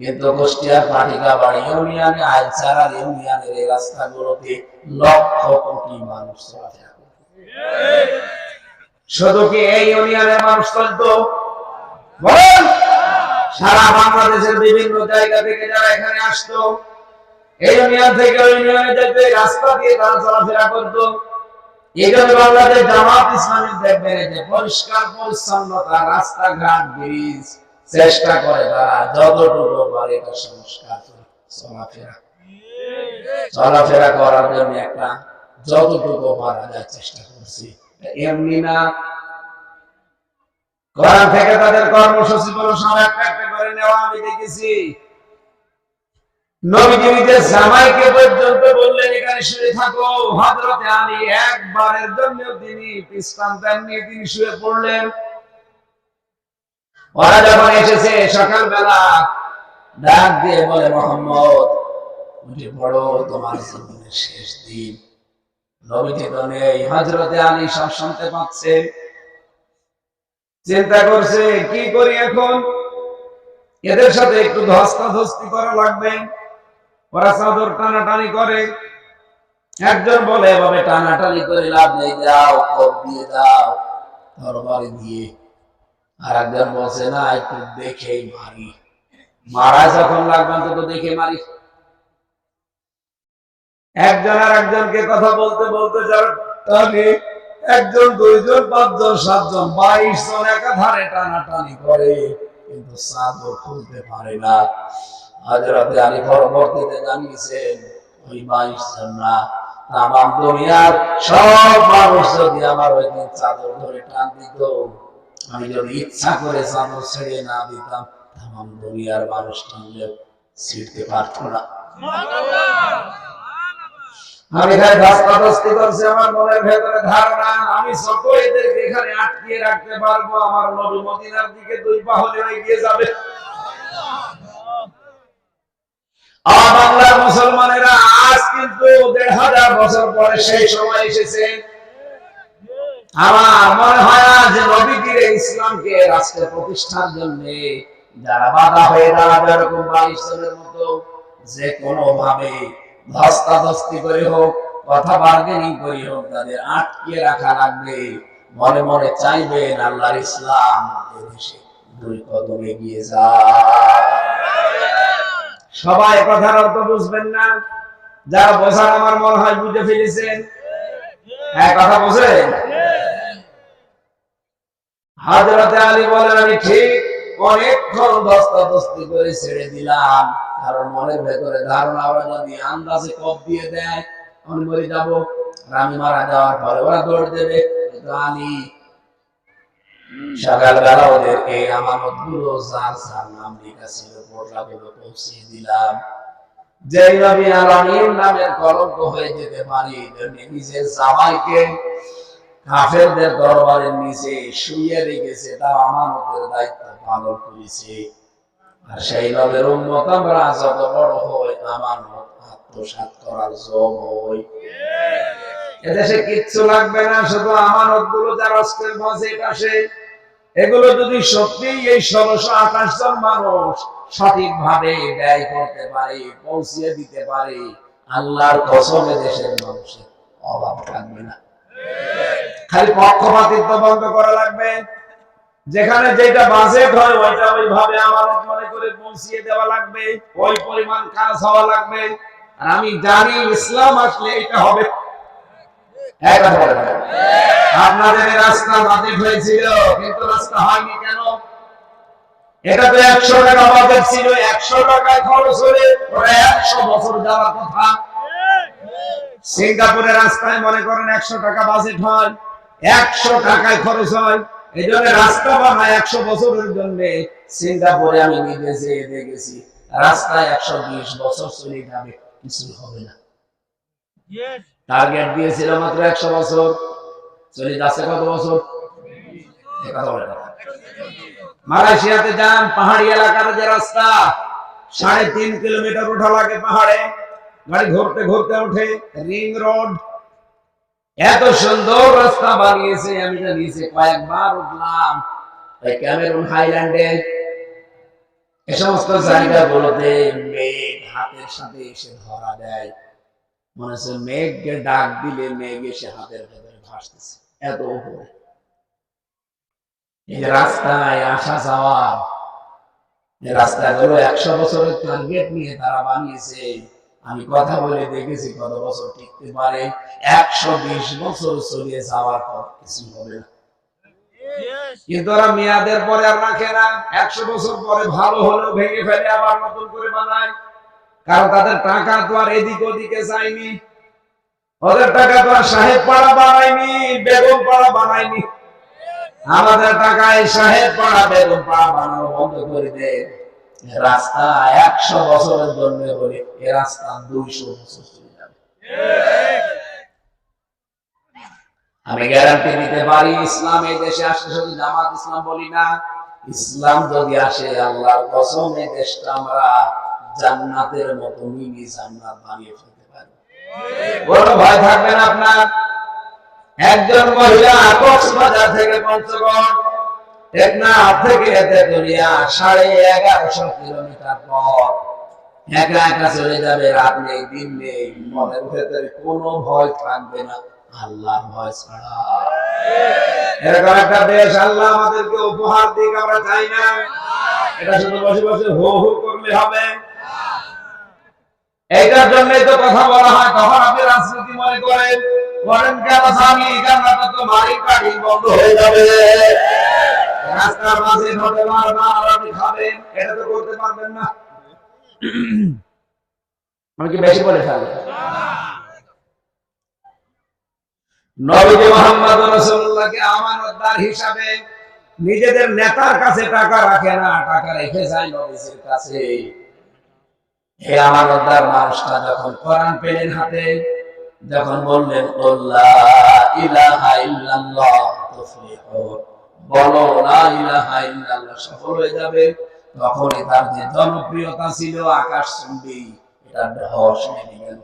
কিন্তু কুষ্টিয়ার পাটিকা বাড়ি ইউনিয়নে, আইলছাড়া ইউনিয়নের এই রাস্তাগুলোতে লক্ষ কোটি মানুষ চলাফেরা করত। শুধু কি এই ইউনিয়নের মানুষ চলতো? বলেন, সারা বাংলাদেশের বিভিন্ন জায়গা থেকে যারা এখানে আসতো, এই ইউনিয়ন থেকে ওই ইউনিয়নে যেতে রাস্তা দিয়ে তারা চলাফেরা করতো। এই জন্য বাংলাদেশ জামাত ইসলামী দেখবেন যে পরিষ্কার পরিচ্ছন্নতা, রাস্তাঘাট, ব্রিজ চেষ্টা করে তারা যতটুকু পারে এটা সংস্কার করে চলাফেরা করার জন্য একটা যতটুকু পারা যায় চেষ্টা করছি। এমনি না কোরআন থেকে তাদের কর্মসূচি গুলো সব একটা একটা করে নেওয়া আমি দেখেছি। নবীজি নিজের জামাইকে পর্যন্ত বললেন এখানে শুয়ে থাকো। হযরতে আলী একবারের জন্য তিনি বিশ্রাম দেননি, তিনি শুয়ে পড়লেন। ওরা যখন এসেছে সকালবেলা ডাক দিয়ে বলে, মোহাম্মদ উঠে পড়ো, তোমার জীবনের শেষ দিন। নবীজি তো নেই, হযরতে আলী সব শুনতে পাচ্ছে। চিন্তা করছে কি করি এখন, এদের সাথে একটু ধস্তাধস্তি করা লাগবে। ওরা চাদর টানাটানি করে। একজন বলে এভাবে টানাটানি করে লাভ নেই, যাও কোপ দিয়ে দাও তরবারি দিয়ে। আর একজন বলছে না, একটু দেখেই মারি, মারা যখন লাগবে তো দেখে মারি। একজন আর একজনকে কথা বলতে বলতে যাবে, একজন, দুইজন, পাঁচজন, সাতজন, 22 জন একাধারে টানাটানি করে, কিন্তু চাদর খুলতে পারে না। হযরতে আলী পরবর্তীতে জানিয়েছেন ওই 22 জন না, তামাম দুনিয়ার সব মানুষ যদি আমার ওই দিন চাদর ধরে টান দিত, আমি যদি ইচ্ছা করে চাদর ছেড়ে না দিতাম, তামাম দুনিয়ার মানুষ টানলেও ছিঁড়তে পারত না। আমি এখানে ধস্তাধস্তি করছি, আমার মনের ভেতরে ধারণা আমি ছোট এদেরকে এখানে আটকিয়ে রাখতে পারবো, আমার নবী মদিনার দিকে 2 পা হলে এগিয়ে যাবে। বাংলার মুসলমানেরা আজ কিন্তু 1500 বছর পরে সেই সময় এসেছে। আমার মনে হয় না যে নবীজির ইসলামকে রাষ্ট্র প্রতিষ্ঠার জন্য যারা বাধা হয়ে দাঁড়াবে, এরকম 22 জনের মতো যে কোনো ভাবে ধস্তাধস্তি করে হোক, কথা বার্গেনিং করে হোক, তাদের আটকিয়ে রাখা লাগবে। মনে মনে চাইবেন আল্লাহর ইসলাম দেশে 2 কদম এগিয়ে যায়। সবাই কথার অর্থ বুঝবেন না, যারা বোঝার আমার মনে হয় বুঝে ফেলেছেন। হ্যাঁ, কথা বোঝেন। হযরতে আলী বলেন আমি ঠিক অনেকক্ষণ ধস্তাধস্তি করে ছেড়ে দিলাম, কারণ মনের ভেতরে ধারণা ওরা যদি আন্দাজে কপ দিয়ে দেয় আমি মরে যাবো, আর আমি মারা যাওয়ার পরে ওরা দৌড় দেবে। আলী সকালবেলা ওদের এই আমানত গুলো যার যার নাম লেখা ছিল পোর্টাগুলো পৌঁছিয়ে দিলাম। যে নবী আলামিন নামের কলঙ্ক হয়ে যেতে পারে, নিজের জামাইকে কাফেরদের দরবারের নিচে শুইয়ে রেখেছে, তা আমানতের দায়িত্ব পালন করেছে। আর সেই নবীর উম্মত আমরা যত বড় হই, আমানত আত্মসাৎ করার যোগ হই। এদেশে কিচ্ছু লাগবে না, শুধু আমানত গুলো যার অস্ত্রের বাজেট আসে, এগুলো যদি সত্যি এই 1628 জন মানুষ সঠিকভাবে ব্যয় করতে পারে, পৌঁছিয়ে দিতে পারে, আল্লাহর কসমে দেশের মানুষের অভাব থাকবে না। খালি পক্ষপাতিত্ব বন্ধ করা লাগবে। যেখানে যেটা বাজেট হয় ওইটা ওইভাবে আমানত মনে করে পৌঁছিয়ে দেওয়া লাগবে, ওই পরিমাণ কাজ হওয়া লাগবে। আর আমি জানি ইসলাম আসলে এটা হবে। আপনাদের রাস্তা বাজেট হয়েছিল, কিন্তু রাস্তা হয়নি কেন? এটা তো 100 টাকা বাজেট ছিল, 100 টাকায় খরচ হলে 100 বছর যাওয়ার কথা। সিঙ্গাপুরের রাস্তায় মনে করেন 100 টাকা বাজেট হয়, 100 টাকায় খরচ হয়। এই জন্য রাস্তা বানায় 100 বছরের জন্য। সিঙ্গাপুরে আমি নিজে যেয়ে দেখেছি রাস্তায় 120 বছর চলে যাবে, কিছু হবে না। টার্গেট দিয়েছিল মাত্র 100 বছর, চলে যাচ্ছে কত বছর? মালয়েশিয়াতে যান, পাহাড়ি এলাকার যে রাস্তা 3.5 কিলোমিটার ওঠা লাগে পাহাড়ে, গাড়ি ঘুরতে ঘুরতে ওঠে, রিং রোড। এত সুন্দর রাস্তা বানিয়েছে, আমি তো নিচে কয়েকবার উঠলাম। ক্যামেরুন হাইল্যান্ডে এ সমস্ত জায়গাগুলোতে মেঘ হাতের সাথে এসে ধরা দেয়, মনে হচ্ছে মেঘকে ডাক দিলে মেঘ এসে হাতের ভেতরে ভাসতেছে, এত উপরে। এই রাস্তায় আসা যাওয়া, এই রাস্তাগুলো 100 বছরের টার্গেট নিয়ে তারা বানিয়েছে। আমি কথা বলে দেখেছি কত বছর টিকতে পারে। 120 বছর চলে যাওয়ার পর কিছু হবে না। কিন্তু ওরা মেয়াদের পরে আর রাখে না, 100 বছর পরে ভালো হলেও ভেঙে ফেলে আবার নতুন করে বানায়। কারণ তাদের টাকা তো আর এদিক ওদিকে যায়নি, ওদের টাকা তো আর সাহেব পাড়া বানায়নি, বেগম পাড়া বানায়নি। আমাদের টাকায় সাহেব পাড়া বেগম পাড়া বানানো বন্ধ করে দেন, রাস্তা 100 বছরের জন্য হলে এ রাস্তা 200 বছর চলে যাবে। আমি গ্যারান্টি দিতে পারি, ইসলাম এই দেশে আসলে শুধু জামাত ইসলাম বলি না, ইসলাম যদি আসে আল্লাহর কসম এই দেশটা আমরা জান্নাতের মতো মিনি জান্নাত বানিয়ে ফেলতে পারি। কোনো ভয় থাকবে না আপনার। একজন মহিলা কক্সবাজার থেকে পঞ্চগড়, টেকনাফ থেকে তেতুলিয়া 1150 কিলোমিটার পথ একা একা চলে যাবে, রাত নেই দিন নেই, মনের ভেতরে কোনো ভয় থাকবে না আল্লাহর ভয় ছাড়া। এরকম একটা দেশ আল্লাহ আমাদেরকে উপহার দিক, আমরা চাই না। এটা শুধু বসে বসে হো হো করলে হবে? এইটার জন্যই তো কথা বলা হয়। তখন আপনি রাজনীতি মনে করেন কেন স্বামী, জান্নাতে তো মারি কাটি বন্ধ হয়ে যাবে, রাস্তার মাঝে ঘটে মারবার আর আপনি খাবেন, এটা তো করতে পারবেন না। আমি কি বেশি বলে ফেললাম? নবী মুহাম্মদ রাসূলুল্লাহকে আমানতদার হিসাবে নিজেদের নেতার কাছে টাকা রাখে না, টাকা রেখে যায় নবীর কাছে। এই আমানতদার মানুষটা যখন কোরআন পেলেন হাতে, যখন বললেন লা ইলাহা ইল্লাল্লাহ তুফলিহু, বলো লা ইলাহা ইল্লাল্লাহ, সফল হয়ে যাবে, তখনই তার যে জনপ্রিয়তা ছিল আকাশচুম্বী, এটা ধস নেমে গেল।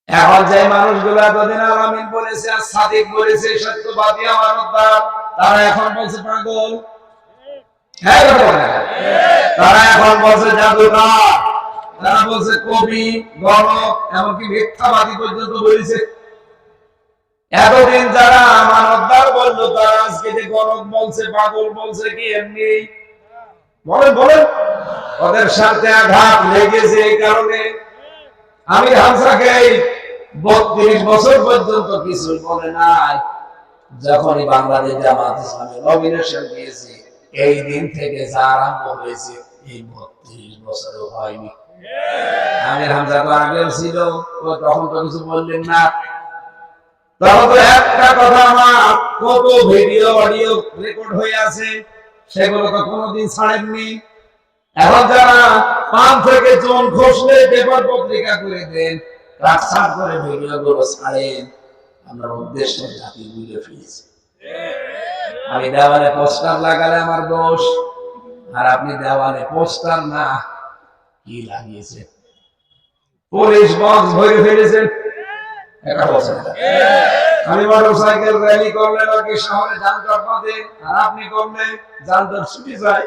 এখন যে মানুষগুলো এতদিন আলামিন বলেছে আর সাদিক বলেছে, সত্যবাদী আমানতদার, তারা এখন বলছে পাগল, তারা এখন বলছে জাদুকর, তারা বলছে কবি, গণক, এমনকি মিথ্যাবাদী পর্যন্ত বলেছে। এতদিন যারা আমানতদার বললো, তারা আজকে যে গণক বলছে, পাগল বলছে, কি এমনি বলেন বলেন? ওদের সাথে আঘাত লেগেছে। এই কারণে আমি হামজাকে 32 বছর পর্যন্ত কিছু বলে নাই। যখনই বাংলাদেশ জামাত ইসলামে নমিনেশন দিয়েছে, এই দিন থেকে যা আরম্ভ হয়েছে, এই 32 বছরও হয়নি। আমির হামজা তো আগেও ছিল, তখন তো কিছু বললেন না। তখন তো একটা কথা, আমার কত ভিডিও অডিও রেকর্ড হয়ে আছে, সেগুলো তো কোনোদিন ছাড়েননি। এখন যারা পান থেকে চুন খসলে পেপার পত্রিকা করে দেন, রাস্তার করে ভিডিও গুলো ছাড়েন, আমরা উদ্দেশ্য জাতি বুঝে ফেলেছি। আমি দেওয়ালে পোস্টার লাগালে আমার দোষ, আর আপনি দেওয়ালে পোস্টার না কি লাগিয়েছে? পুলিশ বক্স ভরে ফেলেছেন। আমি মোটরসাইকেল র্যালি করলে নাকি শহরে যানজট বাঁধে, আর আপনি করলে যানজট ছুটে যায়।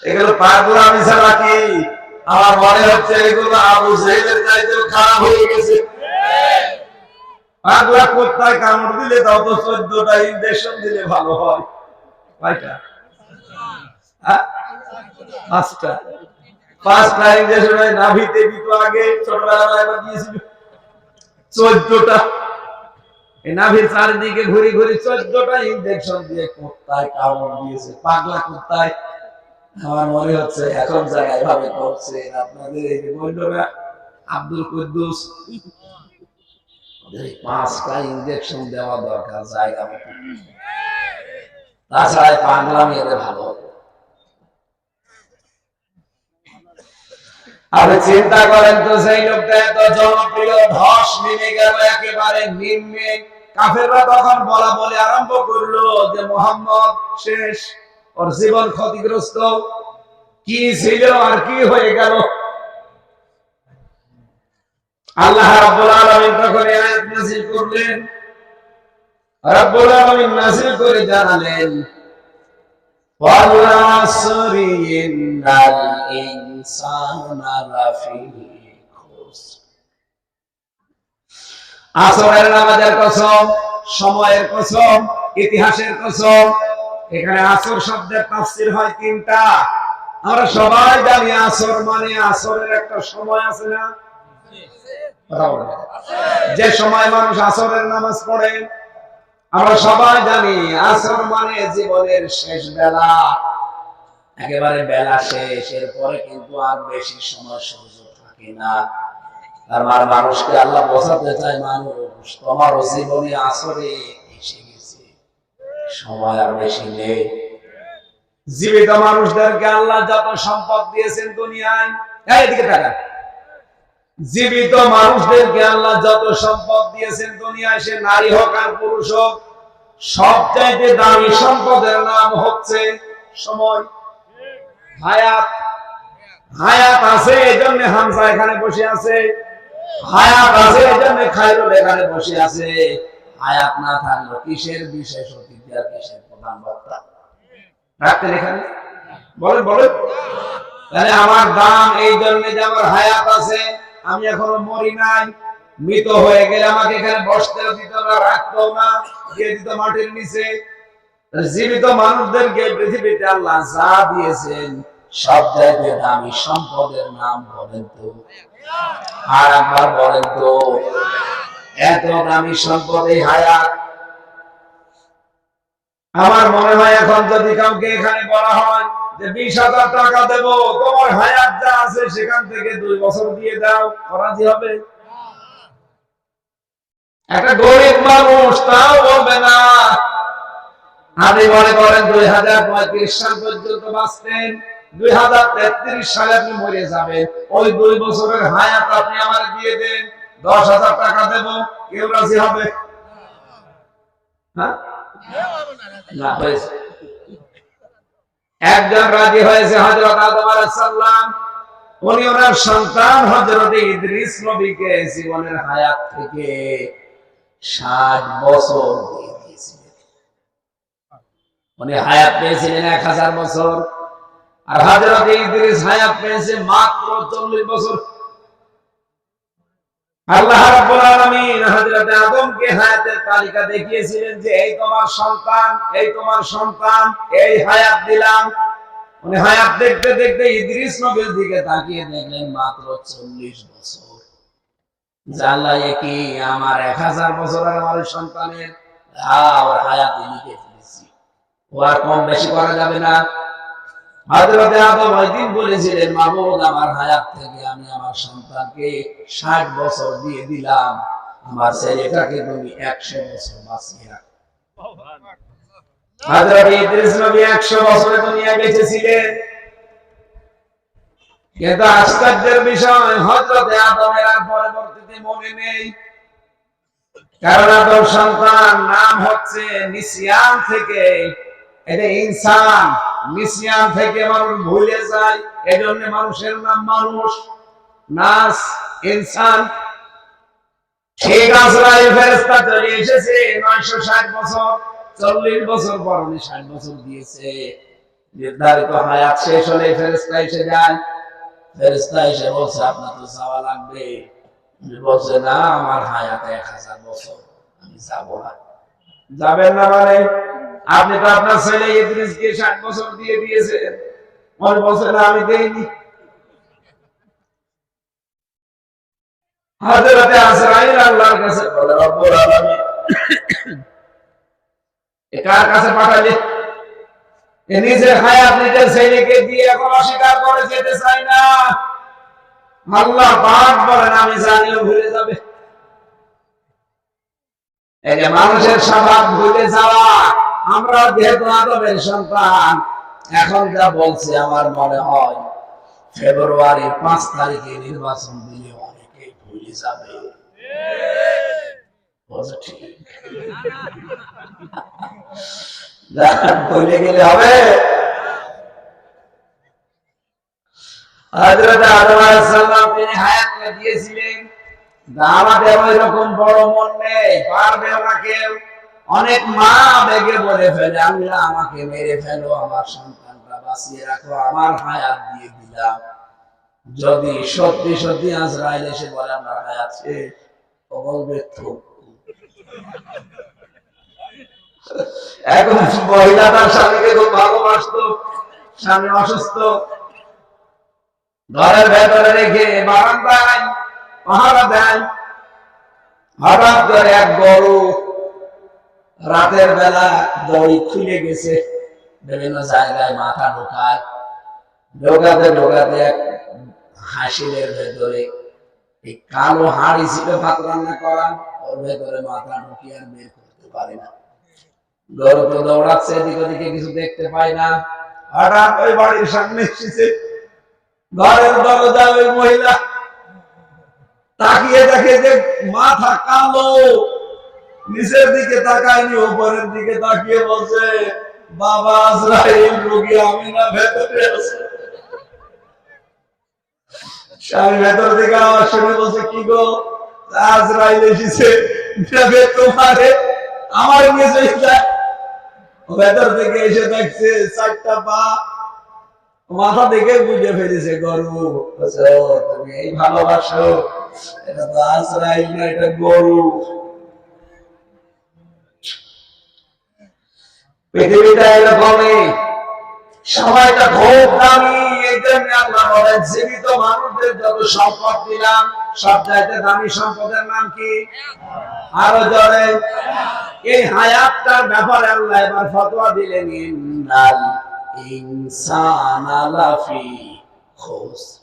এগুলো পাগলামি ছাড়া কি? আমার মনে হচ্ছে এগুলো আবু জাহেলের চাইতেও খারাপ হয়ে গেছে। পাগলা কোথায় কামড় দিলে তাও তো 14টা ইনজেকশন দিলে ভালো হয়। কয়টা? 5টা। 5টা ইনজেকশন নাভিতে দিত আগে, ছোটবেলায় একবার দিয়েছিল। 14টা। এই নাভির চারিদিকে ঘুরে ঘুরে 14টা ইনজেকশন দিয়ে কোথায় কামড় দিয়েছে। পাগলা কোথায়? আমার মনে হচ্ছে এখন জায়গায় এভাবে করছে আপনাদের এই বন্ধুরা আব্দুল কুদ্দুস, 5টা ইনজেকশন দেওয়া দরকার জায়গা মতো, তাছাড়া পাগলামি এদের ভালো। আপনি চিন্তা করেন তো, সেই লোকটা এত জনপ্রিয়, ধস নেমে গেল একেবারে নিম্নে। কাফেররা তখন বলা বলে আরম্ভ করলো যে মুহাম্মদ শেষ, ওর জীবন ক্ষতিগ্রস্ত। কি ছিল আর কি হয়ে গেল? আল্লাহ রাব্বুল আলামিন তখন এই আয়াত নাযিল করলেন। রাব্বুল আলামিন নাযিল করে জানালেন, ওয়াল আসরি ইন্নাল ইনসানা লাফি খুসর। আসরের নামাজের কসম, সময়ের কসম, ইতিহাসের কসম। এখানে আসর শব্দের তাফসীর হয় 3টা। আমরা সবাই জানি আসর মানে আসরের একটা সময় আছে না? যে সময় মানুষ আসরের নামাজ পড়ে, আমরা সবাই জানি আসর মানে জীবনের শেষ বেলা, একেবারে বেলা শেষ, এরপরে কিন্তু আর বেশি সময় সুযোগ থাকে না। আর মানুষকে আল্লাহ বোঝাতে চায়, মানুষ তোমার জীবনে আসরে এসে গেছে, সময় আর বেশি নেই। জীবিত মানুষদেরকে আল্লাহ যত সম্পদ দিয়েছেন দুনিয়ায়, এদিকে টাকা, জীবিত মানুষদেরকে আল্লাহ যত সম্পদ দিয়েছেন দুনিয়ায়, সে নারী হোক আর পুরুষ হোক, সবচাইতে দামি সম্পদের নাম হচ্ছে সময়, হায়াত। হায়াত আছে এই জন্য হামজা এখানে বসে আছে, হায়াত আছে এই জন্য খায়রুল এখানে বসে আছে। হায়াত না থাকলো কিসের বিশেষ অতিথি আর কিসের প্রধান বক্তা রাখতেন এখানে? বলেন বলেন। তাহলে আমার দাম এই জন্য যে আমার হায়াত আছে, আমি এখনো মরি নাই। মৃত হয়ে গেলে আমাকে এখানে বসতে দিত না, রাখতো না, দিয়ে দিত মাটির নিচে। জীবিত মানুষদেরকে পৃথিবীতে আল্লাহ যা দিয়েছেন, সব জায়গায় দামি সম্পদের নাম বলেন তো, আর একবার বলেন তো। এত দামি সম্পদ এই হায়াত। আমার মনে হয় এখন যদি কাউকে এখানে বলা হয় যে 20,000 টাকা দেব, তোমার হায়াত যা আছে সেখান থেকে 2 বছর দিয়ে দাও, রাজি হবে? একটা গরিব মানুষ তাও বলবে না। আপনি মনে করেন 2035 সাল পর্যন্ত বাঁচতেন, 2033 সালে আপনি মরে যাবেন, ওই 2 বছরের হায়াত আপনি আমার দিয়ে দেন, 10,000 টাকা দেব, কেউ রাজি হবে? হ্যাঁ, না হয়েছে। একজন রাজি হয়েছে, হযরত আদম আলাইহিস সালাম। উনি ওনার সন্তান হযরত ইদ্রিস নবীকে জীবনের হায়াত থেকে 60 বছর দিয়ে দিয়েছিলেন। উনি হায়াত পেয়েছিলেন 1000 বছর, আর হযরত ইদ্রিস হায়াত পেয়েছে মাত্র 40 বছর। আল্লাহ রাব্বুল আলামিন হযরত আদমকে হায়াতের তালিকা দেখিয়েছিলেন যে এই তোমার সন্তান, এই তোমার সন্তান, এই হায়াত দিলাম। উনি হায়াত দেখতে দেখতে ইদ্রিস নবীর দিকে তাকিয়ে দেখলেন মাত্র 40 বছর। জানলাই কি আমার 1000 বছর আর আমার সন্তানের ওর হায়াত লিখে ফেলেছি, ও আর কম বেশি করা যাবে না। হযরত আদম ওই দিন বলেছিলেন, মাবুদ আমার হায়াত থেকে আমি আমার সন্তানকে 60 বছর দিয়ে দিলাম, আমার ছেলেটাকে তুমি 100 বছর বাঁচিয়ে রাখো। হযরত ইদ্রিস নবী 100 বছর দুনিয়া বেঁচে ছিলেন, কিন্তু আশ্চর্যের বিষয় হযরত আদমের আর পরবর্তীতে মনে নেই। কারণ আদম সন্তান নাম হচ্ছে নিসিয়ান থেকে, এটা ইনসান, নিসিয়ান থেকে মানুষ ভুলে যায়, এজন্য মানুষের নাম মানুষ, নাস ইনসান। ঠিক আজরাইল ফেরেশতা চলে এসেছে 960 বছর, 40 বছর পর উনি 60 বছর দিয়েছে। নির্ধারিত হায়াত শেষ হলে ফেরেশতা এসে যায়। ফেরেশতা এসে বলছে আপনার তো যাওয়া লাগবে। বলছে না, আমার হায়াত 1000 বছর, আমি যাব না। যাবেন না মানে? আপনি তো আপনার ছেলে ইদ্রিসকে 60 বছর দিয়ে দিয়েছেন, মনে বলছে না আমি দেইনি। হযরতে আজরাইল আল্লাহর কাছে বলে, রব্বুল আলামিন কার কাছে পাঠালে? নিজের হায়াত নিজের ছেলেকে দিয়ে এখন অস্বীকার করে যেতে চাই না। আল্লাহ পাক বলেন আমি জানিও ভুলে যাবে। এই যে মানুষের স্বভাব ভুলে যাওয়া, আমরা যেহেতু আদমের সন্তান, এখন যা বলছে আমার মনে হয় ফেব্রুয়ারির 5 তারিখে নির্বাচন দিলে অনেকেই ভুলে যাবে। ভুলে গেলে হবে? হযরত আদম আলাইহিস সালাম তিনি হায়াতকে দিয়েছিলেন, আমাদের ওই রকম বড় মন নেই, পারবেও না কেউ। অনেক মা বেগে বলে ফেলে, আল্লাহ আমাকে মেরে ফেলো, আমার সন্তানটা বাঁচিয়ে রাখো, আমার হায়াত দিয়ে দিলাম। যদি সত্যি সত্যি আজরাইল এসে বলে আমার হায়াত শেষ, ও বলবে এখন মহিলা তার স্বামীকে খুব ভালোবাসতো, স্বামী অসুস্থ, ঘরের ভেতরে রেখে বারান্দায় পাহারা দেয়। হঠাৎ করে এক গরু রাতের বেলা দড়ি খুলে গেছে, বিভিন্ন জায়গায় মাথা ঢোকায়, ঢোকাতে ঢোকাতে এক হাসিলের ভেতরে এই কালো হাড়ি ছিল ভাত রান্না করা, ওর ভেতরে মাথা ঢুকিয়ে আর বের করতে পারে না। গরু তো দৌড়াচ্ছে এদিক ওদিকে, কিছু দেখতে পায় না। হঠাৎ ওই বাড়ির সামনে এসেছে, ঘরের দরজা, ওই মহিলা তাকিয়ে দেখে যে মাথা কালো, নিচের দিকে তাকায়নি, উপরের দিকে তাকিয়ে বলছে, বাবা আজরাইল, রোগী আমিনা ভেতরে আছে। স্বামী ভেতর থেকে আওয়াজ শুনে বলছে, কি গো, আজরাইল এসেছে, তোমারে আমার নিয়ে যায়। ভেতর থেকে এসে দেখছে চারটা পা, মাথা দেখে বুঝে ফেলেছে গরু। তুমি এই ভালোবাসো, এটা তো আজরাইল না, এটা গরু। পৃথিবীটা এরকমই, সময়টা খুব দামি। এই জন্য আল্লাহ বলেন, জীবিত মানুষদের যত সম্পদ দিলাম, সব চাইতে দামি সম্পদের নাম কি? আরো জোরে। এই হায়াতটার ব্যাপারে আল্লাহ এবার ফতোয়া দিলেন, ইন্নাল ইনসানা লাফি খুসর।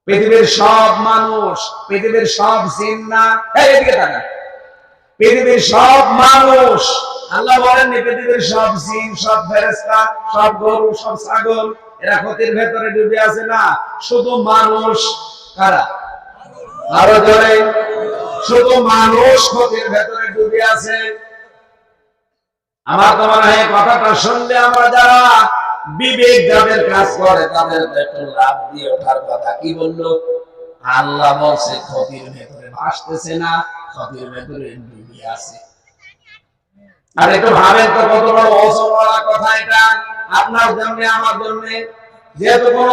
পৃথিবীর সব মানুষ, পৃথিবীর সব জিন্না, এদিকে তাকান, পৃথিবীর সব মানুষ, আল্লাহ বলেন পৃথিবীর সব জিন, সব ফেরেশতা, সব গরু, সব ছাগল, এরা ক্ষতির ভেতরে ডুবে আছে না, শুধু মানুষ। কারা? আরো জোরে। শুধু মানুষ ক্ষতির ভেতরে ডুবে আছে। আমার তো মনে হয় কথাটা শুনলে আমরা যারা বিবেক যাদের কাজ করে তাদের একটু লাভ দিয়ে ওঠার কথা। কি বললো? আল্লাহ বলছে ক্ষতির ভেতরে ভাসতেছে না, ক্ষতির ভেতরে ডুবে আছে। আর একটু ভাবেন তো, কত বড় অসম্ভব কথা এটা, আপনার জন্য, আমার জন্য। যেহেতু কোন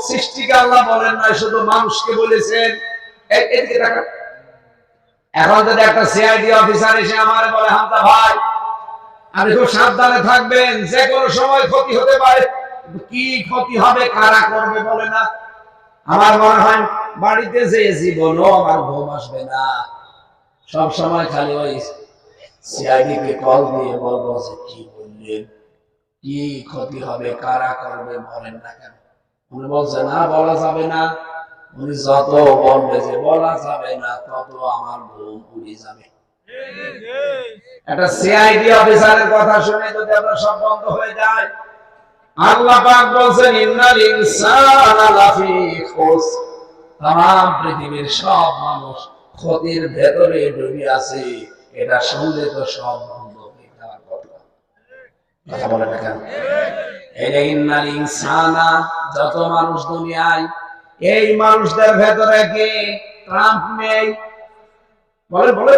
সৃষ্টিকে আল্লাহ বলেন না, শুধু মানুষকে বলেছেন। এদিকে তাকান। এখন যদি একটা সিআইডি অফিসার এসে আমার বলে, হামজা ভাই, আপনি খুব সাবধানে থাকবেন, যে কোনো সময় ক্ষতি হতে পারে। কি ক্ষতি হবে, কারা করবে বলে না? আমার মনে হয় বাড়িতে যে জীবনও আমার ঘুম আসবে না, সব সময় খালি ওই সিআইডি কে কল দিয়ে বলবো যে কি বললেন, কি ক্ষতি হবে, কারা করবে, বলেন না কেন? উনি বলছে না, বলা যাবে না। উনি যত বলবে যে বলা যাবে না, তত আমার ঘুম উড়ে যাবে। একটা সিআইডি অফিসারের কথা শুনে যদি আপনার সব বন্ধ হয়ে যায়, আল্লাহ পাক বলছেন, ইন্নাল ইনসানা লাফি খুসর। তাম পৃথিবীর সব মানুষ ক্ষতির ভেতরে ডুবে আছে। এটা শুনলে তো সব বন্ধ হয়ে যাওয়ার কথা। কথা বলে না কেন? এই ইন্নাল ইনসানা, যত মানুষ দুনিয়ায়, এই মানুষদের ভেতরে কি ট্রাম্প নেই? বলে বলে,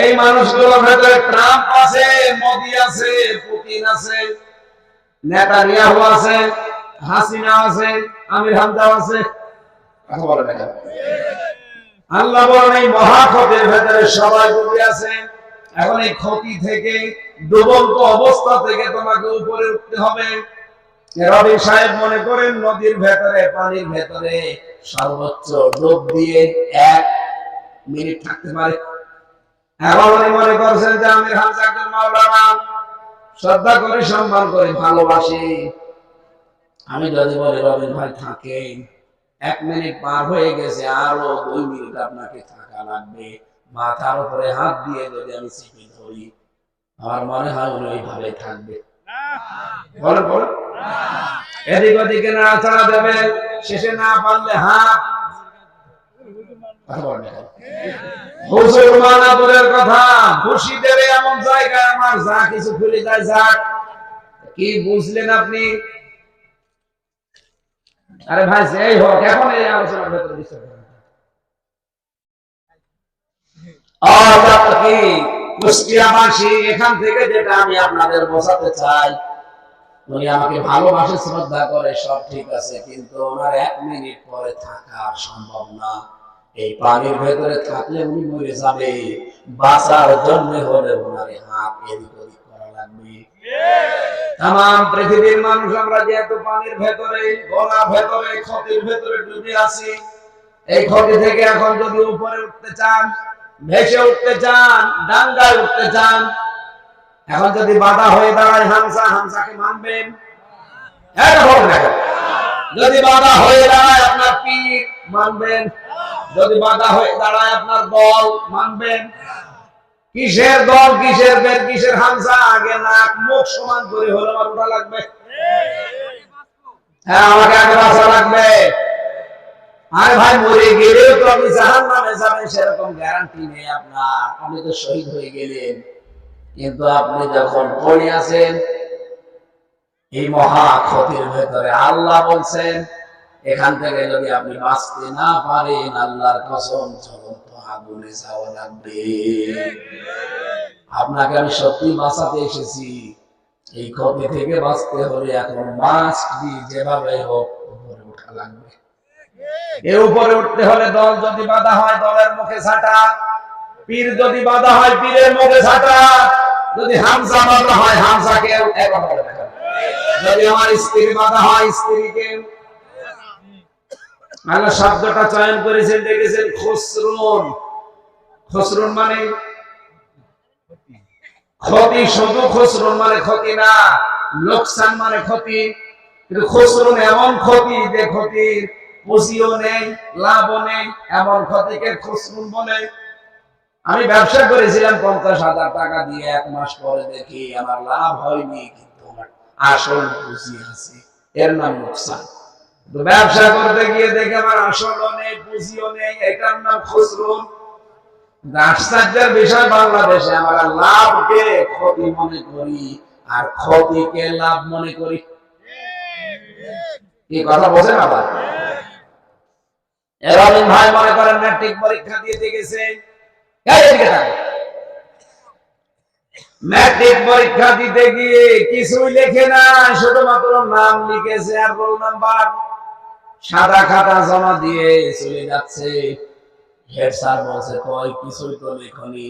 এই মানুষগুলোর ভেতরে ট্রাম্প আছে, মোদি আছে, পুতিন আছে, নেতানিয়াহু আছে, হাসিনা আছে, আমির হামজা আছে। কথা বলে না কেন? আল্লাহ বলেন এই মহাক্ষতির ভেতরে সবাই ডুবে আছে। এখন এই ক্ষতি থেকে, ডুবন্ত অবস্থা থেকে তোমাকে উপরে উঠতে হবে। রবি সাহেব মনে করেন নদীর ভেতরে, পানির ভেতরে সর্বোচ্চ ডুব দিয়ে 1 মিনিট থাকতে পারে। এখন উনি মনে করছেন যে আমির হামজা একজন মাওলানা, শ্রদ্ধা করি, সম্মান করি, ভালোবাসি। আমি যদি বলি রবিন ভাই থাকেন, 1 মিনিট পার হয়ে গেছে, আরো 2 মিনিট আপনাকে থাকা লাগবে, মাথার উপরে হাত দিয়ে যদি আমি চেপে ধরি, আমার মনে হয় উনি ওইভাবে থাকবে। বলে বলে, এদিক ওদিকে নাড়াচাড়া দেবে, শেষে না পারলে হাত। হুজুর মানাপুরের কথা, খুশি দেবে এমন জায়গায় আমার যা কিছু খুলে যায়। যাক, কি বুঝলেন আপনি? আরে ভাই, যেই হোক, এখন এই আলোচনার ভেতরে বিষয় কি কুষ্টিয়াবাসী, এখান থেকে যেটা আমি আপনাদের বোঝাতে চাই, উনি আমাকে ভালোবাসে, শ্রদ্ধা করে, সব ঠিক আছে, কিন্তু ওনার 1 মিনিট পরে থাকা সম্ভব না। এই পানির ভেতরে থাকলে উনি মরে যাবে, বাঁচার জন্য হলে ওনার হাত এদিক ওদিক করা লাগবে। তাম পৃথিবীর মানুষ আমরা যেহেতু পানির ভেতরে, গলার ভেতরে, ক্ষতির ভেতরে ডুবে আছি, এই ক্ষতি থেকে এখন যদি উপরে উঠতে চান, ভেসে উঠতে চান, ডাঙ্গায় উঠতে চান, এখন যদি বাধা হয়ে দাঁড়ায় হামজা, হামজাকে মানবেন? যদি বাধা হয়ে দাঁড়ায় আপনার পীর, মানবেন? যদি বাধা হয়ে দাঁড়ায় আপনার দল, মানবেন? কিসের দল, কিসের বের, কিসের হামজা, আগে নাক মুখ সমান করে হলো আমার উঠা লাগবে। হ্যাঁ, আমাকে আগে বাঁচা লাগবে। আর ভাই মরে গেলেও তো আপনি জাহান্নামে যাবেন সেরকম গ্যারান্টি নেই আপনার। আপনি তো শহীদ হয়ে গেলেন, কিন্তু আপনি যখন পড়ে আছেন এই মহা ক্ষতির ভেতরে, আল্লাহ বলছেন এখান থেকে যদি আপনি বাঁচতে না পারেন, আল্লাহর কসম জ্বলন্ত আগুনে যাওয়া লাগবে। আপনাকে আমি সত্যি বাঁচাতে এসেছি। এই ক্ষতি থেকে বাঁচতে হলে এখন মাস্ক দিয়ে যেভাবে হোক উপরে ওঠা লাগবে। এর উপরে উঠতে হলে দল যদি বাধা হয় দলের মুখে ছাটা, পীর যদি বাধা হয় পীরের মুখে ছাটা, যদি হামজা বাধা হয় হামজাকে একবার দেখা, যদি আমার স্ত্রী বাধা হয় স্ত্রীকে। আল্লাহ শব্দটা চয়ন করেছেন, দেখেছেন খসরুন। খসরুন মানে ক্ষতি, শুধু খসরুন মানে ক্ষতি না, লোকসান মানে ক্ষতি। কিন্তু খসরুন এমন ক্ষতি যে ক্ষতির পুঁজিও নেই, লাভও নেই, এমন ক্ষতিকে খসরুন বলে। আমি ব্যবসা করেছিলাম 50,000 টাকা দিয়ে, 1 মাস পরে দেখি আমার লাভ হয়নি, কিন্তু আমার আসল পুঁজি আছে, এর নাম লোকসান। তো ব্যবসা করতে গিয়ে দেখে আমার আসলও নেই, পুঁজিও নেই, এটার নাম খসরুন। আশ্চর্যের বিষয়, বাংলাদেশে আমরা লাভকে ক্ষতি মনে করি আর ক্ষতিকে লাভ মনে করি। কি কথা বোঝেন আবার? এরবিন ভাই মনে করেন ম্যাট্রিক পরীক্ষা দিয়ে গেছে, ম্যাট্রিক পরীক্ষা দিতে গিয়ে কিছুই লেখে না, শুধুমাত্র নাম লিখেছে আর রোল নাম্বার, সাদা খাতা জমা দিয়ে চলে যাচ্ছে। হেড স্যার বলছে কই কিছুই তো লেখনি।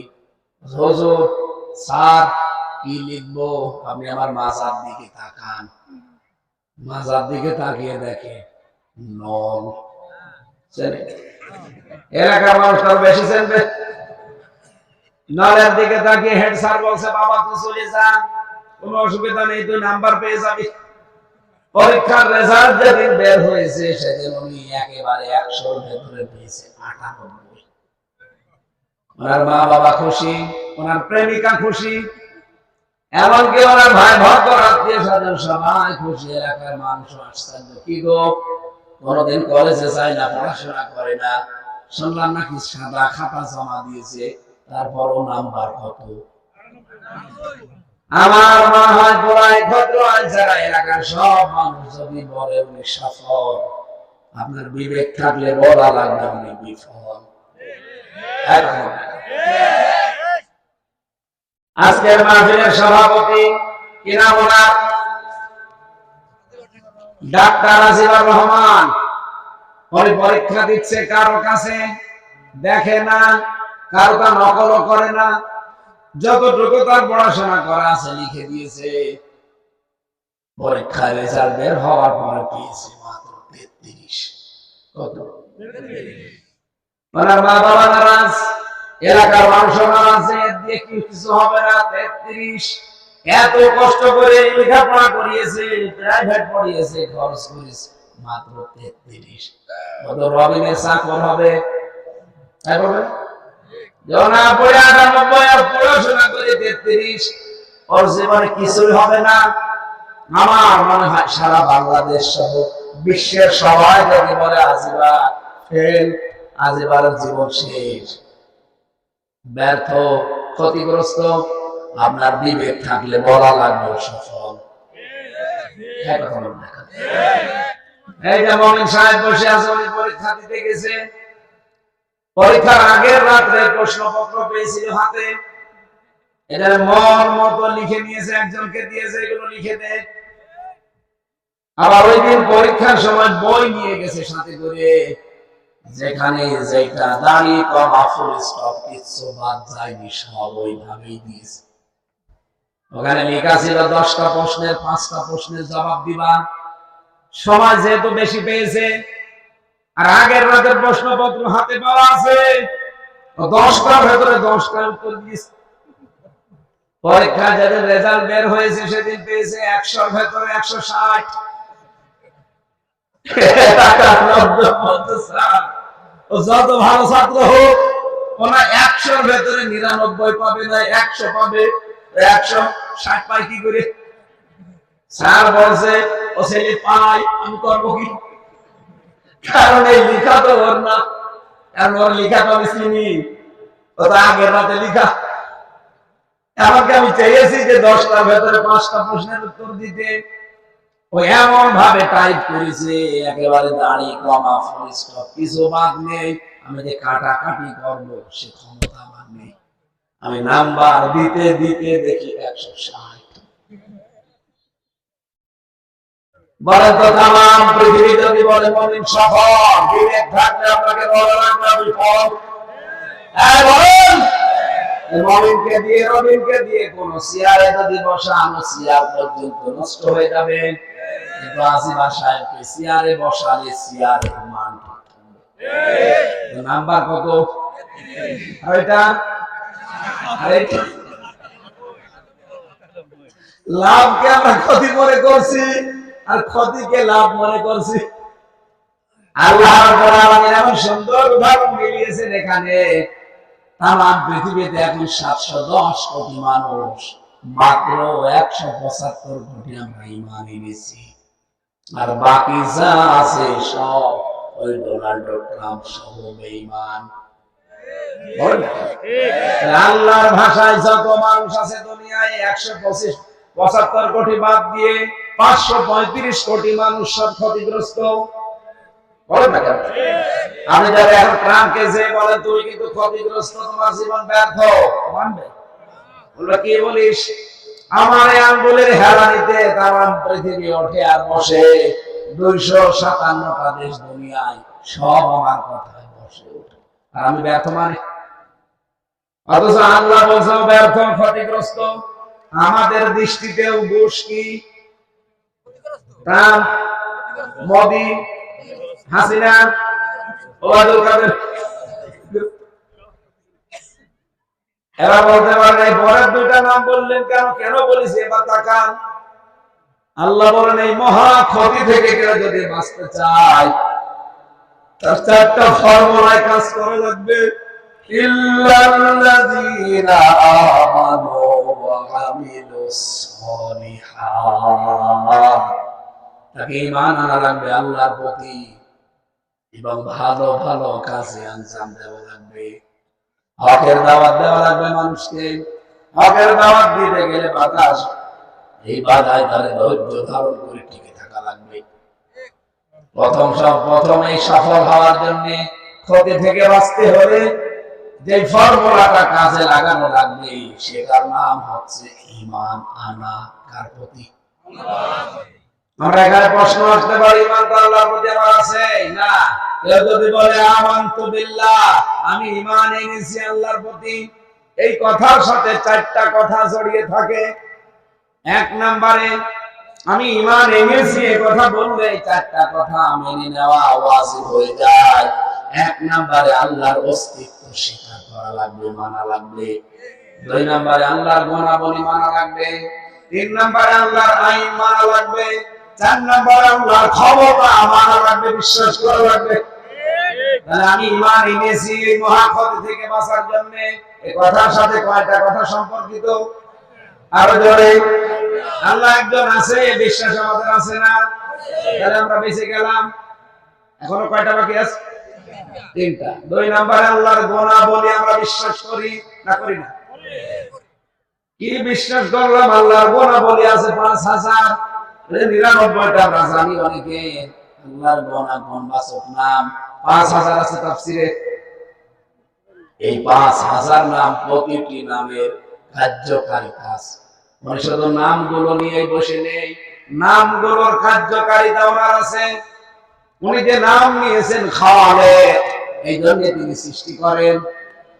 হুজুর স্যার কি লিখবো? আপনি আমার মাজার দিকে তাকান। মাজার দিকে তাকিয়ে দেখে নল। এলাকার মানুষটাও বেশি চেনবে। নলের দিকে তাকিয়ে হেড স্যার বলছে বাবা তুই চলে যা, কোনো অসুবিধা নেই, তুই নাম্বার পেয়ে যাবি। পরীক্ষার রেজাল্ট যেদিন বের হয়েছে সেদিন উনি একেবারে 100-র ভেতরে পেয়েছে 98। ওনার মা বাবা খুশি, ওনার প্রেমিকা খুশি, এমনকি ওনার ভাই ভক্ত আত্মীয় স্বজন সবাই খুশি। এলাকার মানুষ আশ্চর্য, কি গো কোনদিন কলেজে যায় না, পড়াশোনা করে না, শুনলাম নাকি সাদা খাতা জমা দিয়েছে, তারপরও নাম্বার কত? আমার মনে হয় পুরাই ভদ্র যারা এলাকার সব মানুষ যদি বলে উনি সফল, আপনার বিবেক থাকলে বলা লাগবে উনি বিফল। আজকের মাহফিলের সভাপতি কি নাম ওনার? ডাক্তার আজিবুর রহমান। উনি পরীক্ষা দিচ্ছে, কারো কাছে দেখে না, কারো তা নকলও করে না, যতটুকু তার পড়াশোনা করা আছে লিখে দিয়েছে। পরীক্ষার রেজাল্ট বের হওয়ার পরে পেয়েছে মাত্র 33। কত? ওনার মা বাবা নারাজ, এলাকার মানুষ নারাজ, দিয়ে কিছু হবে না। 33, এত কষ্ট করে লেখাপড়া করিয়েছে, প্রাইভেট পড়িয়েছে, খরচ করেছে, মাত্র 33। কত রবিনের চাকর হবে? তাই বলবে না, পড়ে 98 আর পড়াশোনা করে 33, ওর জীবনে কিছুই হবে না। আমার মনে হয় সারা বাংলাদেশ সহ বিশ্বের সবাই যদি বলে আজিবা ফেল, আজিবার জীবন শেষ, ব্যর্থ, ক্ষতিগ্রস্ত। আপনার বিবেক থাকলে বলা লাগবে সফল। এই যে মমিন সাহেব বসে আছে, উনি পরীক্ষা দিতে গেছে। পরীক্ষার আগের রাত্রে প্রশ্নপত্র পেয়েছিল হাতে, এটা মন মতো লিখে নিয়েছে, একজনকে দিয়েছে এগুলো লিখে দেয়। আবার ওই দিন পরীক্ষার সময় বই নিয়ে গেছে সাথে করে, যেখানে যেটা দাঁড়িয়ে কমা ফুল স্টপ কিছু বাদ যায়নি, সব ওইভাবেই দিয়েছে। ওখানে লেখা ছিল 10টা প্রশ্নের 5টা প্রশ্নের জবাব দিবা। সময় যেহেতু বেশি পেয়েছে আর আগের রাতের প্রশ্নপত্র হাতে পাওয়া আছে, 10টার ভেতরে 10টার উত্তর দিয়েছে। পরীক্ষা যেদিন রেজাল্ট বের হয়েছে সেদিন পেয়েছে 100-র ভেতরে 160। যত ভালো ছাত্র হোক ওনা 100-র ভেতরে 99 পাবে না 100 পাবে, 160 পাই কি করে? স্যার বলছে ও ছেলে পাই, আমি করবো কি? কারণ এই লেখা তো ওর না, কারণ ওর লেখা তো আমি চিনি, ও তো আগের রাতে লেখা। এমনকি আমি চেয়েছি যে 10টার ভেতরে 5টা প্রশ্নের উত্তর দিতে, ও এমন ভাবে টাইপ করেছে একেবারে দাড়ি কমা ফুল স্টপ কিছু বাদ নেই। আমি যে কাটাকাটি করবো সে ক্ষমতা আমার নেই। আমি নাম্বার দিতে দিতে দেখি 160। বলেন তো তাম পৃথিবী যদি বলে মমিন সফল, বিবেক থাকলে আপনাকে বলা লাগবে বিফল। হ্যাঁ বলেন, মমিনকে দিয়ে রবিনকে দিয়ে কোন চেয়ারে যদি বসানো চেয়ার পর্যন্ত নষ্ট হয়ে যাবে, কিন্তু আজিবা সাহেবকে চেয়ারে বসালে চেয়ারের মান থাকবে। নাম্বার কত? আরেকটা লাভকে আমরা ক্ষতি মনে করছি আর ক্ষতিকে লাভ মনে করছি। আল্লাহ রাব্বুল আলামিন এমন সুন্দর উদাহরণ দিয়েছেন এখানে। তাম পৃথিবীতে এখন 710 কোটি মানুষ, মাত্র 175 কোটি আমরা ঈমান এনেছি, আর বাকি যা আছে সব ওই ডোনাল্ড ট্রাম্প সহ বেঈমান। আল্লাহর ভাষায় যত মানুষ আছে দুনিয়ায় 175 কোটি বাদ দিয়ে 535 কোটি মানুষ সব ক্ষতিগ্রস্ত। বলেন না কেন? আপনি যারা এখন ট্রাম্পকে যে বলেন তুই কিন্তু ক্ষতিগ্রস্ত, তোমার জীবন ব্যর্থ, মানবে? বলবে কি বলিস? আমার এই আঙ্গুলের হেলানিতে তাম পৃথিবী ওঠে আর বসে, 257টা দেশ দুনিয়ায় সব আমার কথায় বসে ওঠে, আর আমি ব্যর্থ মানে? অথচ আল্লাহ বলছে ব্যর্থ, ক্ষতিগ্রস্ত। আমাদের দৃষ্টিতেও বুশ কি, ট্রাম্প, মোদি, হাসিনা, ওবায়দুল কাদের, এরা বলতে পারে এই পরের দুইটা নাম বললেন কেন? কেন বলেছি এবার তাকান। আল্লাহ বলেন এই মহা ক্ষতি থেকে কেউ যদি বাঁচতে চায় তার 4টা ফর্মুলায় কাজ করা লাগবে। ইল্লাল্লাযীনা আমানু ওয়া আমিলুস সলিহাত, তাকে ঈমান আনা লাগবে আল্লাহর প্রতি এবং ভালো ভালো কাজে আঞ্জাম দেওয়া লাগবে। হকের দাওয়াত দেওয়া লাগবে মানুষকে। হকের দাওয়াত দিতে গেলে বাতাস, এই বাধায় তারে ধৈর্য ধারণ করে টিকে থাকা লাগবে। প্রথম এই সফল হওয়ার জন্য ক্ষতি থেকে বাঁচতে হলে যে ফর্মুলাটা কাজে লাগানো লাগবে সেটার নাম হচ্ছে ঈমান আনা। কার প্রতি? আমরা এখানে প্রশ্ন আসতে পারি ঈমান তো আল্লাহর প্রতি আমার আছে না? কেউ যদি বলে আমানতু বিল্লাহ, আমি ঈমান এনেছি আল্লাহর প্রতি, এই কথার সাথে 4টা কথা জড়িয়ে থাকে। 1 নম্বরে আমি ঈমান এনেছি এই কথা বললে 4টা কথা মেনে নেওয়া ওয়াজিব হয়ে যায়। 1 নম্বরে আল্লাহর অস্তিত্ব স্বীকার করা লাগবে, মানা লাগবে। 2 নম্বরে আল্লাহর গুণাবলী মানা লাগবে। 3 নম্বরে আল্লাহর আইন মানা লাগবে। 4 নম্বরে আল্লাহর ক্ষমতা মানা লাগবে, বিশ্বাস করা লাগবে। তাহলে আমি ঈমান এনেছি এই মহা ক্ষতি থেকে বাঁচার জন্য, এই কথার সাথে কয়টা কথা সম্পর্কিত? আরো জোরে। আল্লাহ একজন আছে, বিশ্বাস আমাদের আছে না? তাহলে আমরা বেঁচে গেলাম। এখনো কয়টা বাকি আছে? 3টা। 2 নম্বরে আল্লাহর গুণাবলী আমরা বিশ্বাস করি না করি না? কি বিশ্বাস করলাম? আল্লাহর গুণাবলী আছে 5000, 99টা আমরা জানি অনেকে। আল্লাহর গুণবাচক নাম 5000 আছে তাফসিরে। এই 5000 নাম, প্রতিটি নামের কার্যকারী কাজ। মানে শুধু নামগুলো নিয়ে বসে নেই, নামগুলোর কার্যকারিতা ওনার আছে। উনি যে নাম নিয়েছেন খালেক, এই জন্য তিনি সৃষ্টি করেন।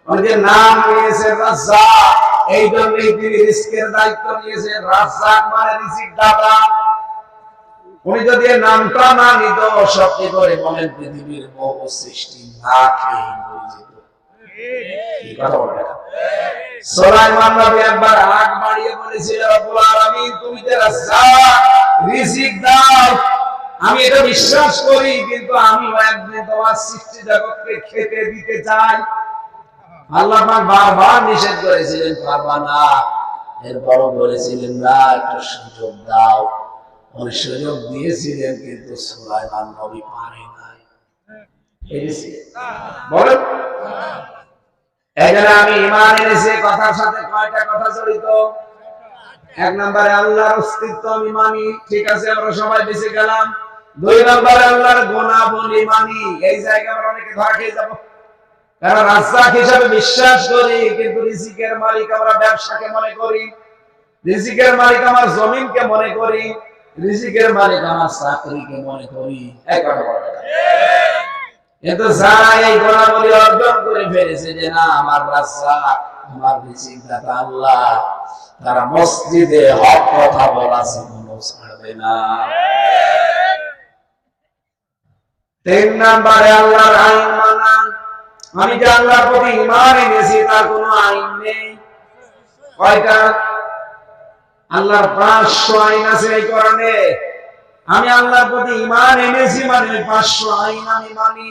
উনি যে নাম নিয়েছেন রাজ্জাক, এই জন্যই তিনি রিজকের দায়িত্ব নিয়েছেন। রাজ্জাক মানে রিজিক দাতা। উনি যদি নামটা না নিত, সত্যি করে বলেন পৃথিবীর বহু সৃষ্টি না খেয়ে মরে যেত। কি কথা বলেন? সুলাইমান নবী একবার আগ বাড়িয়ে বলেছিল, রব্বুল আলামিন তুমি যে রাজ্জাক, রিজিক দাও, আমি এটা বিশ্বাস করি, কিন্তু আমি একদিন তোমার সৃষ্টি জগৎকে খেতে দিতে চাই। আল্লাহ পাক বারবার নিষেধ করেছিলেন পারবা না, এরপরও বলেছিলেন না একটা সুযোগ দাও। উনি সুযোগ দিয়েছিলেন কিন্তু সুলাইমান নবী পারে নাই। পেরেছি? বলেন। এখানে আমি ঈমান এনেছি কথার সাথে কয়টা কথা জড়িত? এক নম্বরে আল্লাহর অস্তিত্ব আমি মানি, ঠিক আছে, আমরা সবাই বেঁচে গেলাম। দুই নম্বরে আল্লাহর গুণাবলী মানি। এই জায়গায় আমরা অনেকে ধরা খেয়ে যাবো, কারণ রাজ্জাক হিসাবে বিশ্বাস করি, কিন্তু রিজিকের মালিক আমরা ব্যবসাকে মনে করি, রিজিকের মালিক আমার জমিনকে মনে করি, রিজিকের মালিক আমার চাকরিকে মনে করি। এই কথা বলে না। কিন্তু যারা এই গুণাবলী অর্জন করে ফেলেছে যে না আমার রাজ্জাক, আমার রিজিক দাতা আল্লাহ, তারা মসজিদে হক কথা বলা জীবনও ছাড়বে না। তিন নম্বরে আল্লাহর আইন মানা। আমি যে আল্লাহর প্রতি ঈমান এনেছি তার কোনো আইন নেই। কয়টা? আল্লাহর 500 আইন আছে এই কোরআনে। আমি আল্লাহর প্রতি ঈমান এনেছি মানে 500 আইন আমি মানি।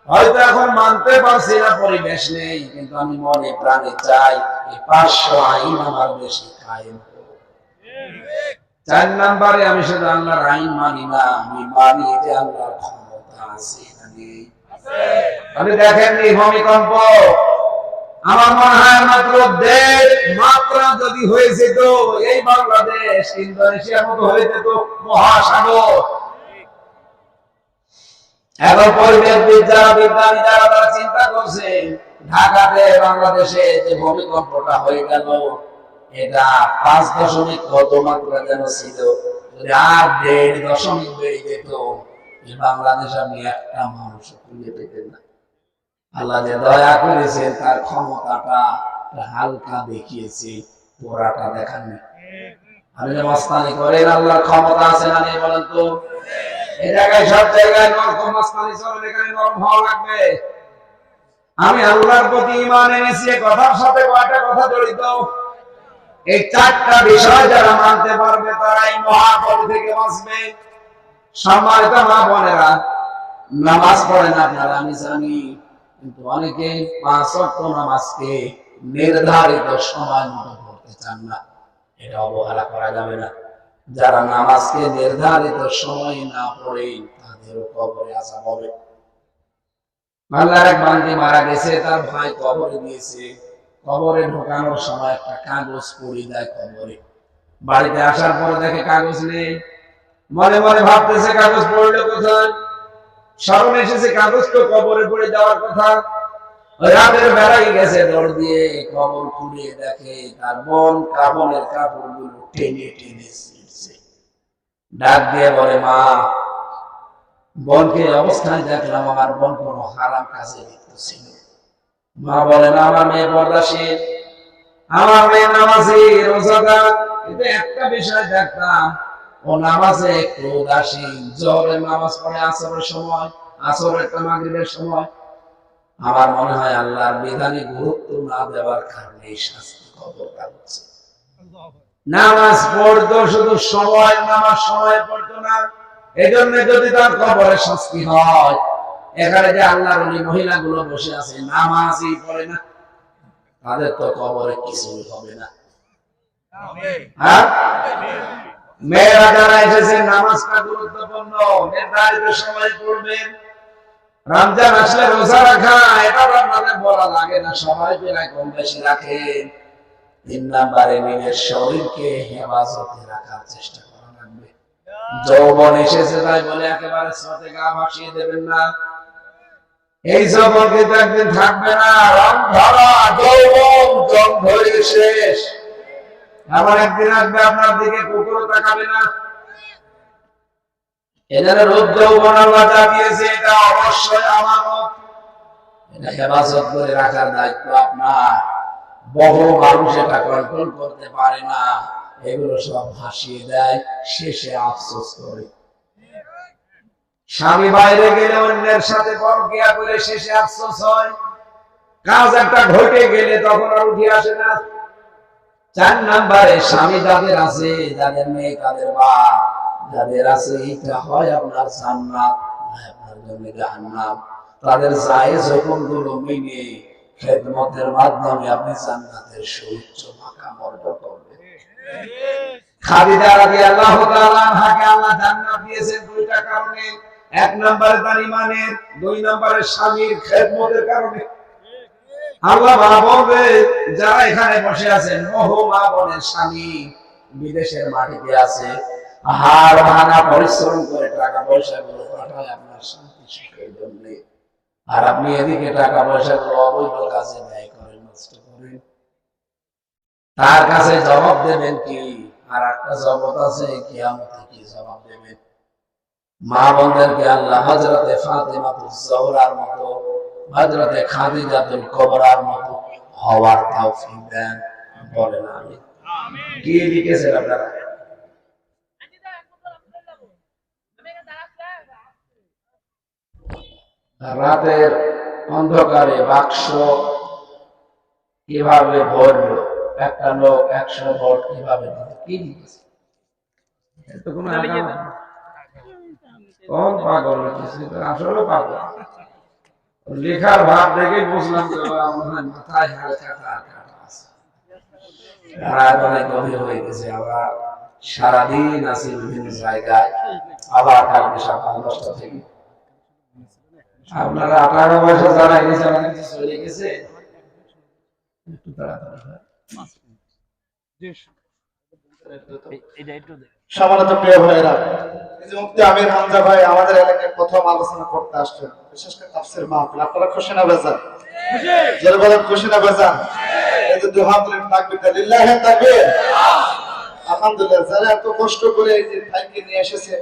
হয়তো এখন মানতে পারছি না, পরিবেশ নেই, কিন্তু আমি মনে প্রাণে চাই এই 500 আইন আমার বেশি কায়েম হোক। 4 নম্বরে আমি শুধু আল্লাহর আইন মানি না, আমি মানি যে আল্লাহর ক্ষমতা আছে না নেই। আপনি দেখেননি ভূমিকম্প? আমার মনে হয় মাত্র 1.5 মাত্রা যদি হয়ে যেত এই বাংলাদেশ ইন্দোনেশিয়ার মতো হয়ে যেত মহাসাগর। এখন পরিবেশবিদ যারা, বিজ্ঞানী যারা, তারা চিন্তা করছে ঢাকাতে বাংলাদেশে যে ভূমিকম্পটা হয়ে গেল এটা 5 কত মাত্রা যেন ছিল, যদি আর 1.5 বেড়ে যেত বাংলাদেশ আমি একটা মানুষ খুঁজে পেতেন না। আল্লাহ যে দয়া করেছে তার ক্ষমতাটা হালকা দেখিয়েছে, পুরাটা দেখাননি। আমি যে মস্তানি করেন আল্লাহর ক্ষমতা আছে না নেই বলেন তো? এই জায়গায় সব জায়গায় নরম মস্তানি চলে, এখানে নরম হওয়া লাগবে। আমি আল্লাহর প্রতি ঈমান এনেছি কথার সাথে কয়টা কথা জড়িত? এই 4টা বিষয় যারা মানতে পারবে তারাই মহাফল থেকে বাঁচবে। সম্মানিত মা বোনেরা, নামাজ পড়েন আপনারা আমি জানি, কিন্তু অনেকে 5 ওয়াক্ত নামাজকে নির্ধারিত সময় মতো পড়তে চান না। এটা অবহেলা করা যাবে না। যারা নামাজকে নির্ধারিত সময় না পড়ে তাদের কবরে আযাব হবে। আল্লাহর এক বান্দী মারা গেছে, তার ভাই কবরে দিয়েছে। কবরে ঢোকানোর সময় একটা কাগজ পড়ে দেয় কবরে। বাড়িতে আসার পরে দেখে কাগজ নেই। মনে মনে ভাবতেছে কাগজ পড়লো কোথায়? স্মরণ এসেছে কাগজ তো কবরে পড়ে যাওয়ার কথা। রাতের বেলায় গেছে, দৌড় দিয়ে কবর খুঁড়ে দেখে তার বোন কাফনের কাপড়গুলো টেনে টেনে ছিঁড়ছে। ডাক দিয়ে বলে, মা, বোনকে অবস্থায় দেখলাম, আমার বোন কোন হারাম কাজে লিপ্ত ছিল। মা বলে না, আমার মেয়ে পর্দাশীল, আমার মেয়ে নামাজি, রোজাদার, কিন্তু একটা বিষয় দেখতাম, ও নামাজে একটু উদাসীন। জোহরের নামাজ পড়ে আসরের সময়, আসর একটা মাগরিবের সময়। আমার মনে হয় আল্লাহর বিধানে গুরুত্ব না দেওয়ার কারণে এই শাস্তি কবরটা হচ্ছে। নামাজ পড়তো শুধু সময়, নামাজ সময় পড়তো না, এজন্য যদি তার কবরে শাস্তি হয়। এখানে যে আল্লাহর ওলি মহিলাগুলো বসে আছে নামাজই পড়ে না, তাদের তো কবরে কিছুই হবে না। হ্যাঁ, মেয়েরা যারা এসেছে নামাজটা গুরুত্বপূর্ণ, নির্ধারিত সময় পড়বেন। রমজান আসলে রোজা রাখা এটা আপনাদের বলা লাগে না, সবাই প্রায় কম বেশি রাখেন। 3 নম্বরে নিজের শরীরকে হেফাজতে রাখার চেষ্টা করা লাগবে। যৌবন এসেছে তাই বলে একেবারে স্রোতে গা ভাসিয়ে দেবেন না। এই যৌবন কিন্তু একদিন থাকবে না। রং ধরা যৌবন জং ধরে শেষ। আবার একদিন আসবে আপনার দিকে কুকুরও তাকাবে না। এদের রূপ যৌবন আল্লাহ যা দিয়েছে এটা অবশ্যই আমানত, এটা হেফাজত করে রাখার দায়িত্ব আপনার। বহু মানুষ এটা কন্ট্রোল করতে পারে না, এগুলো সব ভাসিয়ে দেয়, শেষে আফসোস করে। স্বামী বাইরে গেলে অন্যের সাথে পরকিয়া করে শেষে আফসোস হয়। কাজ একটা ঘটে গেলে তখন আর উঠে আসে না। 4 নম্বরে স্বামী যাদের আছে, যাদের মেয়ে, তাদের বাপ যাদের আছে, এটা হয় আপনার জান্নাত, হয় আপনার জন্য জাহান্নাম। তাদের জায়েজ হুকুমগুলো মেনে খেদমতের মাধ্যমে আপনি জান্নাতের সুউচ্চ মাকাম অর্জন করবেন। খাদিজা রাদিয়াল্লাহু তাআলা আনহাকে আল্লাহ জান্নাত দিয়েছেন দুইটা কারণে। এক নম্বরে তার ঈমানের, দুই নম্বরে স্বামীর খেদমতের কারণে। আল্লাহ মা বলবে যারা এখানে বসে আছেন, ওহো মা বোনের স্বামী বিদেশের মাটিতে আছে, হাড় ভাঙা পরিশ্রম করে টাকা পয়সা গুলো পাঠায় আপনার শান্তি সুখের জন্য, আর আপনি এদিকে টাকা পয়সা গুলো অবৈধ কাজে ব্যয় করেন, নষ্ট করেন। তার কাছে জবাব দেবেন কি? আর একটা জবাব আছে, কিয়ামতে কি জবাব দেবেন? মা বোনদেরকে আল্লাহ হযরতে ফাতেমাতুজ জোহরার মতো, হযরতে খাদিজাতুল কুবরার মতো হওয়ার তৌফিক দেন, বলেন আমিন। কি লিখেছেন আপনারা? রাতের অন্ধকারে বাক্স কিভাবে ভরলো, একটা লোক 100 ভোট কিভাবে দিল, কি লিখেছে? এত কোনো কোন পাগল লিখেছে? আসলে পাগল। লেখার ভাব দেখে বুঝলাম যে আমার মাথায় হালকা কাটা আছে। রাত অনেক গভীর হয়ে গেছে, আবার সারাদিন আছি বিভিন্ন জায়গায়, আবার কালকে সকাল 10টা থেকে। আপনারা 18 বছর যারা এই জায়গায় চলে গেছে, একটু তাড়াতাড়ি হয়। সম্মানিত প্রিয় ভাইয়েরা, এই যে মুফতি আমির হামজা ভাই আমাদের এলাকায় প্রথম আলোচনা করতে আসছেন, বিশেষ করে তাফসীর মাহফিল। আপনারা খুশি না বেজান? যারা বলেন খুশি না বেজান? এই যে দুই হাত তুলে তাকবীর দেন, লিল্লাহি তাকবীর। আলহামদুলিল্লাহ, যারা এত কষ্ট করে এই যে ভাইকে নিয়ে এসেছে,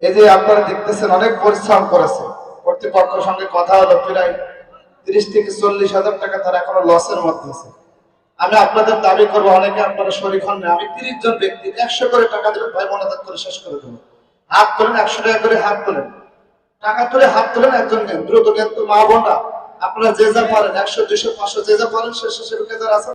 এই যে আপনারা দেখতেছেন অনেক পরিশ্রম করেছে। কর্তৃপক্ষের সঙ্গে কথা হলো, প্রায় 30 থেকে 40 হাজার টাকা তারা এখনো লসের মধ্যে আছে। আমি আপনাদের দাবি করবো, অনেকে আপনারা শরীক হন না, আমি 30 জন ব্যক্তি 100 করে টাকা দেবেন, ভাই মোনাজাত করে শেষ করে দেবো। হাত তোলেন, 100 টাকা করে হাত তোলেন, টাকা তুলে হাত তোলেন, একজন নেন, দ্রুত নেন। তো মা বোনরা আপনারা যে যা পারেন, 100, 200, 500 যে যা পারেন, শেষে যারা আছে